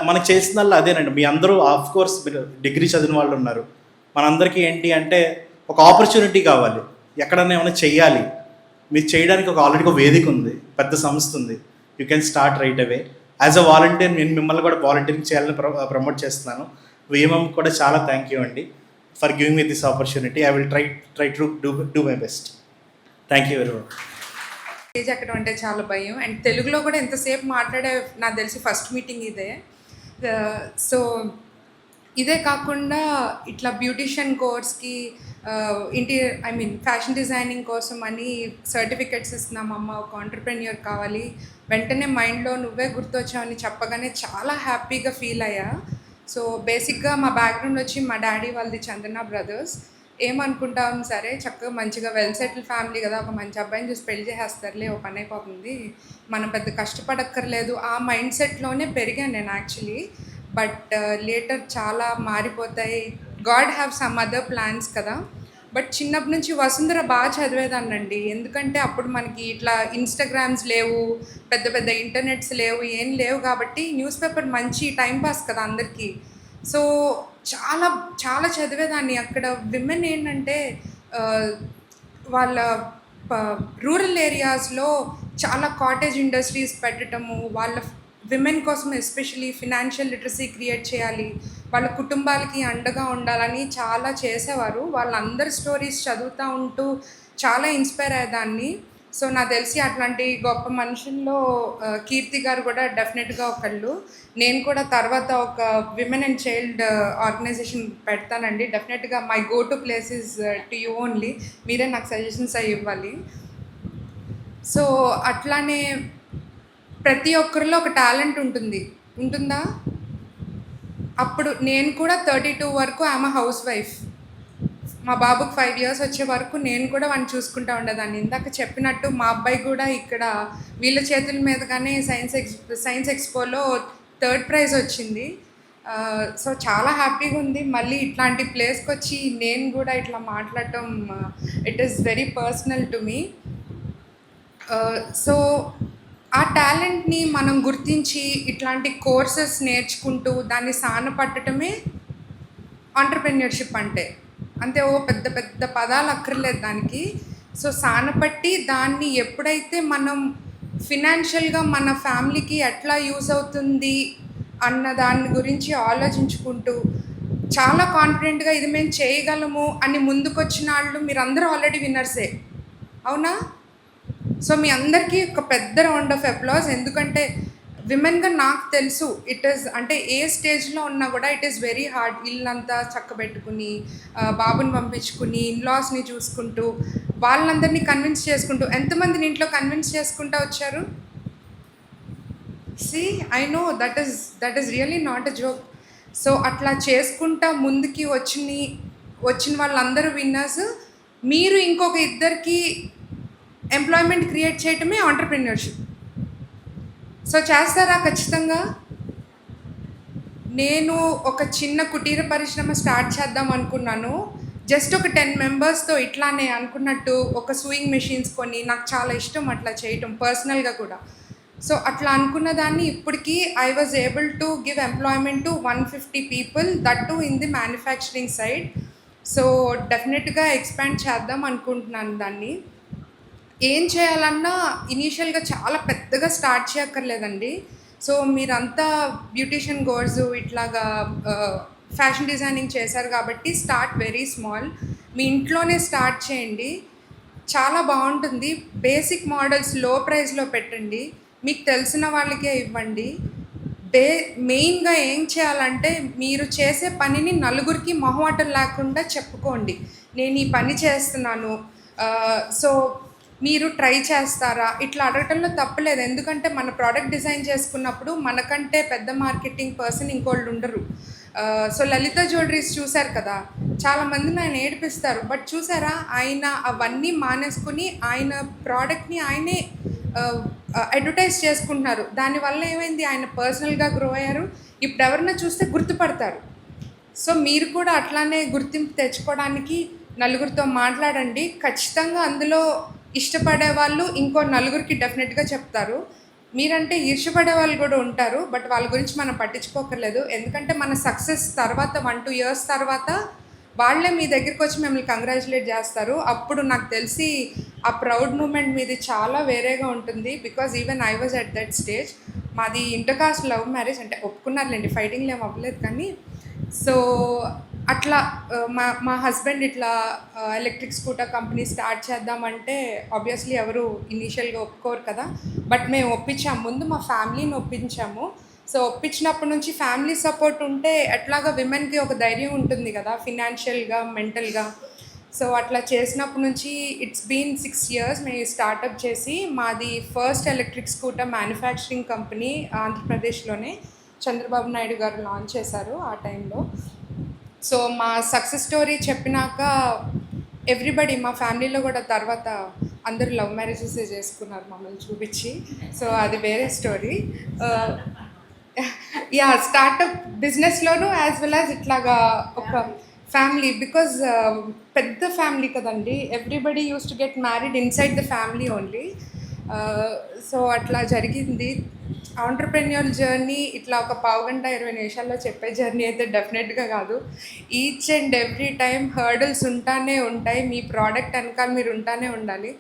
మనకు చేసినల్లా అదేనండి. మీ అందరూ ఆఫ్ కోర్స్ మీరు డిగ్రీ చదివిన వాళ్ళు ఉన్నారు. మనందరికీ ఏంటి అంటే ఒక ఆపర్చునిటీ కావాలి, ఎక్కడన్నా ఏమైనా చెయ్యాలి. మీరు చేయడానికి ఆల్రెడీ ఒక వేదిక ఉంది, పెద్ద సంస్థ ఉంది. You can start right away. As a volunteer నేను మిమ్మల్ని కూడా వాలంటీరింగ్ చేయాలని ప్రమోట్ చేస్తున్నాను. విఎంఎం కూడా చాలా థ్యాంక్ యూ అండి for giving me this opportunity. I will try to do my best. Thank you very much. Stage ఎక్కడం అంటే చాలా భయం. అండ్ తెలుగులో కూడా ఎంతసేపు మాట్లాడే నాకు తెలిసి ఫస్ట్ మీటింగ్ ఇదే. సో ఇదే కాకుండా ఇట్లా బ్యూటిషియన్ కోర్స్కి ఫ్యాషన్ డిజైనింగ్ కోసం అని సర్టిఫికెట్స్ ఇస్తున్నాం. అమ్మ ఒక ఆంటర్ప్రెన్యూర్ కావాలి, వెంటనే మైండ్లో నువ్వే గుర్తొచ్చావని చెప్పగానే చాలా హ్యాపీగా ఫీల్ అయ్యా. సో బేసిక్గా మా బ్యాక్గ్రౌండ్ వచ్చి మా డాడీ వాళ్ళది చందన బ్రదర్స్. ఏమనుకుంటాం, సరే చక్కగా మంచిగా వెల్ సెటిల్ ఫ్యామిలీ కదా, ఒక మంచి అబ్బాయిని చూసి పెళ్లి చేసేస్తారులే, ఓ పని అయిపోతుంది, మనం పెద్ద కష్టపడక్కర్లేదు, ఆ మైండ్ సెట్లోనే పెరిగాను నేను యాక్చువల్లీ. బట్ లేటర్ చాలా మారిపోతాయి. God have some other plans కదా. బట్ చిన్నప్పటి నుంచి వసుంధర బాగా చదివేదాన్నండి. ఎందుకంటే అప్పుడు మనకి ఇట్లా ఇన్స్టాగ్రామ్స్ లేవు, పెద్ద పెద్ద ఇంటర్నెట్స్ లేవు, ఏం లేవు. కాబట్టి న్యూస్ పేపర్ మంచి టైంపాస్ కదా అందరికీ. సో చాలా చాలా చదివేదాన్ని. అక్కడ విమెన్ ఏంటంటే వాళ్ళ రూరల్ ఏరియాస్లో చాలా కాటేజ్ ఇండస్ట్రీస్ పెట్టడము, వాళ్ళ విమెన్ కోసం ఎస్పెషలీ ఫినాన్షియల్ లిటరసీ క్రియేట్ చేయాలి, వాళ్ళ కుటుంబాలకి అండగా ఉండాలని చాలా చేసేవారు. వాళ్ళందరి స్టోరీస్ చదువుతూ ఉంటూ చాలా ఇన్స్పైర్ అయ్యేదాన్ని. సో నాకు తెలిసి అట్లాంటి గొప్ప మనుషుల్లో కీర్తి గారు కూడా డెఫినెట్గా ఒకళ్ళు. నేను కూడా తర్వాత ఒక విమెన్ అండ్ చైల్డ్ ఆర్గనైజేషన్ పెడతానండి. డెఫినెట్గా my go to places to you only. మీరే నాకు సజెషన్స్ అవి ఇవ్వాలి. సో అట్లానే ప్రతి ఒక్కరిలో ఒక టాలెంట్ ఉంటుందా? అప్పుడు నేను కూడా 32 వరకు ఆమె హౌస్ వైఫ్. మా బాబుకి 5 years వచ్చే వరకు నేను కూడా వాడిని చూసుకుంటూ ఉండేదాన్ని. ఇందాక చెప్పినట్టు మా అబ్బాయి కూడా ఇక్కడ వీళ్ళ చేతుల మీదగానే సైన్స్ ఎక్స్పోలో 3rd prize వచ్చింది. సో చాలా హ్యాపీగా ఉంది. మళ్ళీ ఇట్లాంటి ప్లేస్కి వచ్చి నేను కూడా ఇట్లా మాట్లాడటం it is very personal to me. So ఆ టాలెంట్ని మనం గుర్తించి ఇట్లాంటి కోర్సెస్ నేర్చుకుంటూ దాన్ని సానపట్టడమే ఆంటర్ప్రెన్యూర్షిప్ అంటే. అంతే, ఓ పెద్ద పెద్ద పదాలు అక్కర్లేదు దానికి. సో సానపట్టి దాన్ని ఎప్పుడైతే మనం ఫినాన్షియల్గా మన ఫ్యామిలీకి ఎట్లా యూజ్ అవుతుంది అన్న దాని గురించి ఆలోచించుకుంటూ చాలా కాన్ఫిడెంట్గా ఇది మేము చేయగలము అని ముందుకొచ్చిన వాళ్ళు మీరందరూ ఆల్రెడీ విన్నర్సే, అవునా? సో మీ అందరికీ ఒక పెద్ద రౌండ్ ఆఫ్ అప్లాజ్. ఎందుకంటే విమెన్గా నాకు తెలుసు ఇట్ ఈస్ అంటే ఏ స్టేజ్లో ఉన్నా కూడా ఇట్ ఈస్ వెరీ హార్డ్. ఇల్లంతా చక్కబెట్టుకుని బాబుని పంపించుకుని ఇన్లాస్ని చూసుకుంటూ వాళ్ళందరినీ కన్విన్స్ చేసుకుంటూ, ఎంతమందిని ఇంట్లో కన్విన్స్ చేసుకుంటూ వచ్చారు? See I know that is really not a joke. So అట్లా చేసుకుంటా ముందుకి వచ్చిన వాళ్ళందరూ విన్నర్స్. మీరు ఇంకొక ఇద్దరికి ఎంప్లాయ్మెంట్ క్రియేట్ చేయటమే ఆంటర్ప్రెన్యూర్షిప్. సో చేస్తారా? ఖచ్చితంగా. నేను ఒక చిన్న కుటీర పరిశ్రమ స్టార్ట్ చేద్దాం అనుకున్నాను. జస్ట్ ఒక 10 members ఇట్లానే అనుకున్నట్టు ఒక సూయింగ్ మెషిన్స్ కొని, నాకు చాలా ఇష్టం అట్లా చేయటం పర్సనల్గా కూడా. సో అట్లా అనుకున్న దాన్ని ఇప్పటికీ I was able to give employment to 150 people, that to in the manufacturing side. So డెఫినెట్గా ఎక్స్పాండ్ చేద్దాం అనుకుంటున్నాను దాన్ని. ఏం చేయాలన్నా ఇనీషియల్గా చాలా పెద్దగా స్టార్ట్ చేయక్కర్లేదండి. సో మీరంతా బ్యూటిషియన్ కోర్సు ఇట్లాగా ఫ్యాషన్ డిజైనింగ్ చేశారు కాబట్టి స్టార్ట్ వెరీ స్మాల్. మీ ఇంట్లోనే స్టార్ట్ చేయండి, చాలా బాగుంటుంది. బేసిక్ మోడల్స్ లో ప్రైస్లో పెట్టండి, మీకు తెలిసిన వాళ్ళకే ఇవ్వండి. మెయిన్గా ఏం చేయాలంటే మీరు చేసే పనిని నలుగురికి మొహమాటం లేకుండా చెప్పుకోండి, నేను ఈ పని చేస్తున్నాను, సో మీరు ట్రై చేస్తారా, ఇట్లా అడగటంలో తప్పలేదు. ఎందుకంటే మన ప్రోడక్ట్ డిజైన్ చేసుకున్నప్పుడు మనకంటే పెద్ద మార్కెటింగ్ పర్సన్ ఇంకోళ్ళు ఉండరు. సో లలిత జ్యువెలరీస్ చూశారు కదా, చాలామందిని ఆయన ఏడిపిస్తారు, బట్ చూసారా ఆయన అవన్నీ మానేసుకుని ఆయన ప్రోడక్ట్ని ఆయనే అడ్వర్టైజ్ చేసుకుంటున్నారు. దానివల్ల ఏమైంది, ఆయన పర్సనల్గా గ్రో అయ్యారు, ఇప్పుడు ఎవరైనా చూస్తే గుర్తుపడతారు. సో మీరు కూడా అట్లానే గుర్తింపు తెచ్చుకోవడానికి నలుగురితో మాట్లాడండి. ఖచ్చితంగా అందులో ఇష్టపడే వాళ్ళు ఇంకో నలుగురికి డెఫినెట్గా చెప్తారు. మీరంటే ఈర్ష్యపడే వాళ్ళు కూడా ఉంటారు, బట్ వాళ్ళ గురించి మనం పట్టించుకోకర్లేదు. ఎందుకంటే మన సక్సెస్ తర్వాత 1-2 years తర్వాత వాళ్ళే మీ దగ్గరికి వచ్చి మిమ్మల్ని కంగ్రాచులేట్ చేస్తారు. అప్పుడు నాకు తెలిసి ఆ ప్రౌడ్ మూమెంట్ మీది చాలా వేరేగా ఉంటుంది. Because even I was at that stage. మాది ఇంటర్ కాస్ట్ లవ్ మ్యారేజ్, అంటే ఒప్పుకున్నారులేండి, ఫైటింగ్లు ఏం అవ్వలేదు. కానీ సో అట్లా మా హస్బెండ్ ఇట్లా ఎలక్ట్రిక్ స్కూటర్ కంపెనీ స్టార్ట్ చేద్దామంటే ఆబ్వియస్లీ ఎవరు ఇనీషియల్గా ఒప్పుకోరు కదా, బట్ మేము ఒప్పించాము. ముందు మా ఫ్యామిలీని ఒప్పించాము. సో ఒప్పించినప్పటి నుంచి ఫ్యామిలీ సపోర్ట్ ఉంటే ఎట్లాగా విమెన్కి ఒక ధైర్యం ఉంటుంది కదా, ఫినాన్షియల్గా, మెంటల్గా. సో అట్లా చేసినప్పటి నుంచి ఇట్స్ బీన్ 6 years మేము స్టార్టప్ చేసి, మాది first electric scooter manufacturing company ఆంధ్రప్రదేశ్లోనే చంద్రబాబు నాయుడు గారు లాంచ్ చేశారు ఆ టైంలో. సో మా సక్సెస్ స్టోరీ చెప్పినాక ఎవ్రీబడి మా ఫ్యామిలీలో కూడా తర్వాత అందరూ లవ్ మ్యారేజెస్ చేసుకున్నారు మమ్మల్ని చూపించి. సో అది వేరే స్టోరీ. యా, స్టార్టప్ బిజినెస్లోనూ యాజ్ వెల్ యాజ్ ఇట్లాగా ఒక ఫ్యామిలీ, బికాజ్ పెద్ద ఫ్యామిలీ కదండి, everybody use to get married inside the family only. So అట్లా జరిగింది. ఆంటర్ప్రెన్యూర్ జర్నీ ఇట్లా ఒక 1/2 నిమిషాల్లో చెప్పే జర్నీ అయితే డెఫినెట్గా కాదు. Each and every time hurdles ఉంటానే ఉంటాయి. మీ ప్రోడక్ట్ వెనకాల మీరు ఉంటానే ఉండాలి.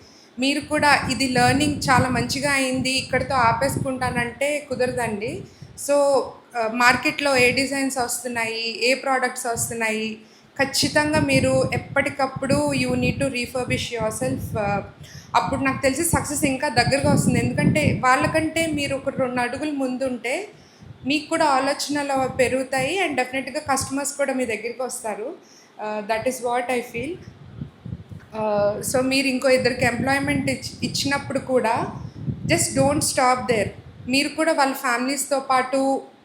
మీరు కూడా ఇది లెర్నింగ్ చాలా మంచిగా అయింది, ఇక్కడితో ఆపేసుకుంటానంటే కుదరదండి. సో మార్కెట్లో ఏ డిజైన్స్ వస్తున్నాయి, ఏ ప్రోడక్ట్స్ వస్తున్నాయి, ఖచ్చితంగా మీరు ఎప్పటికప్పుడు you need to refurbish your self. అప్పుడు నాకు తెలిసి సక్సెస్ ఇంకా దగ్గరగా వస్తుంది. ఎందుకంటే వాళ్ళకంటే మీరు ఒక 2 అడుగులు ముందుంటే మీకు కూడా ఆలోచనలు పెరుగుతాయి అండ్ డెఫినెట్గా కస్టమర్స్ కూడా మీ దగ్గరికి వస్తారు. That is what I feel. So మీరు ఇంకో 2 ఎంప్లాయ్మెంట్ ఇచ్చినప్పుడు కూడా జస్ట్ డోంట్ స్టాప్ దేర్. మీరు కూడా వాళ్ళ ఫ్యామిలీస్తో పాటు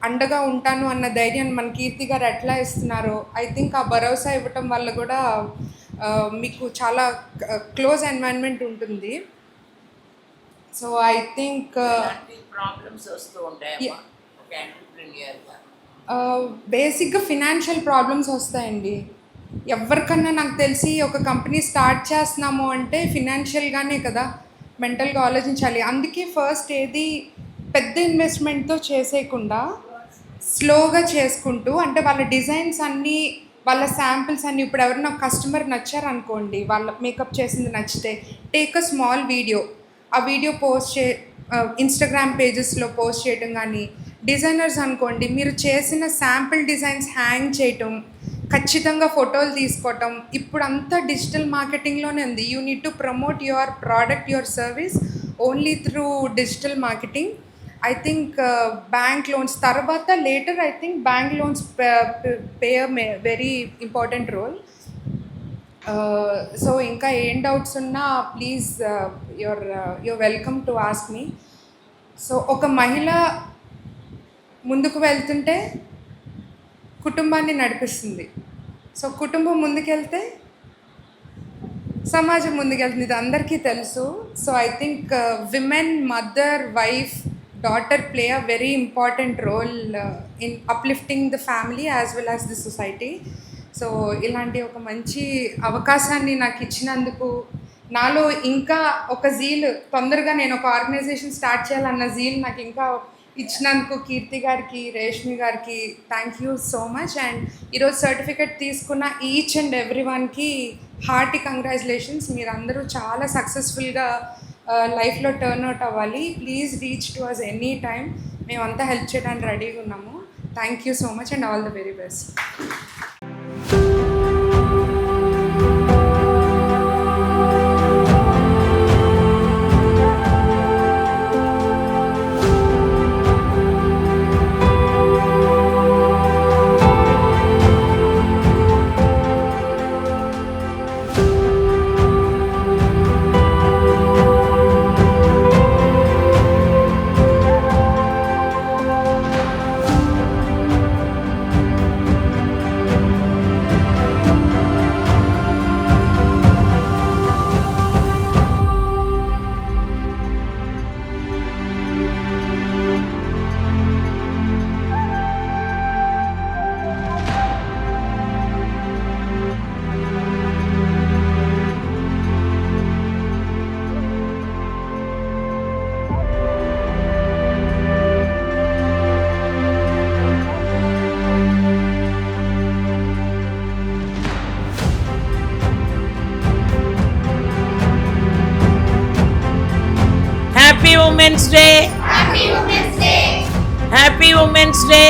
అండగా ఉంటాను అన్న ధైర్యాన్ని మన కీర్తి గారు ఎట్లా ఇస్తున్నారో, ఐ థింక్ ఆ భరోసా ఇవ్వటం వల్ల కూడా మీకు చాలా క్లోజ్ ఎన్వైరన్మెంట్ ఉంటుంది. సో ఐ థింక్ ప్రాబ్లమ్స్ వస్తూ ఉంటాయి ఒక ఎంటర్‌ప్రెన్యూర్‌గా. బేసిక్గా ఫినాన్షియల్ ప్రాబ్లమ్స్ వస్తాయండి. ఎవరికన్నా నాకు తెలిసి ఒక కంపెనీ స్టార్ట్ చేస్తున్నాము అంటే ఫినాన్షియల్గానే కదా, మెంటల్గా ఆలోచించాలి. అందుకే ఫస్ట్ ఏది పెద్ద ఇన్వెస్ట్మెంట్తో చేసేయకుండా స్లోగా చేసుకుంటూ, అంటే వాళ్ళ డిజైన్స్ అన్నీ, వాళ్ళ శాంపిల్స్ అన్నీ, ఇప్పుడు ఎవరైనా కస్టమర్ నచ్చారనుకోండి, వాళ్ళ మేకప్ చేసింది నచ్చితే టేక్ అ స్మాల్ వీడియో, ఆ వీడియో పోస్ట్ ఇన్స్టాగ్రామ్ పేజెస్లో పోస్ట్ చేయటం. కానీ డిజైనర్స్ అనుకోండి, మీరు చేసిన శాంపిల్ డిజైన్స్ హ్యాంగ్ చేయటం, ఖచ్చితంగా ఫోటోలు తీసుకోవటం. ఇప్పుడు అంతా డిజిటల్ మార్కెటింగ్లోనే ఉంది. You need to promote your product, your service only through digital marketing. I think bank loans tarvata later, I think bank loans play a very important role. So inka em doubts unna please you're welcome to ask me. So oka mahila munduku veltunte kutumbanni nadipistundi. So kutumbam mundukelte సమాజం ముందుకెళ్తుంది, ఇది అందరికీ తెలుసు. So I think women, mother, wife, daughter play a very important role in uplifting the family as well as the society. So ఇలాంటి ఒక మంచి అవకాశాన్ని నాకు ఇచ్చినందుకు, నాలో ఇంకా ఒక జీల్, తొందరగా నేను ఒక ఆర్గనైజేషన్ స్టార్ట్ చేయాలన్న జీల్ నాకు ఇంకా ఇచ్చినందుకు కీర్తి గారికి, రేష్మి గారికి thank you so much. And ఈరోజు సర్టిఫికెట్ తీసుకున్న ఈచ్ అండ్ ఎవ్రీ వన్కి హార్టీ కంగ్రాచులేషన్స్. మీరు అందరూ చాలా సక్సెస్ఫుల్గా లైఫ్లో టర్న్ అవుట్ అవ్వాలి. Please reach to us any time, మేమంతా హెల్ప్ చేయడానికి రెడీగా ఉన్నాము. Thank you so much and all the very best. Happy women's day. Happy women's day.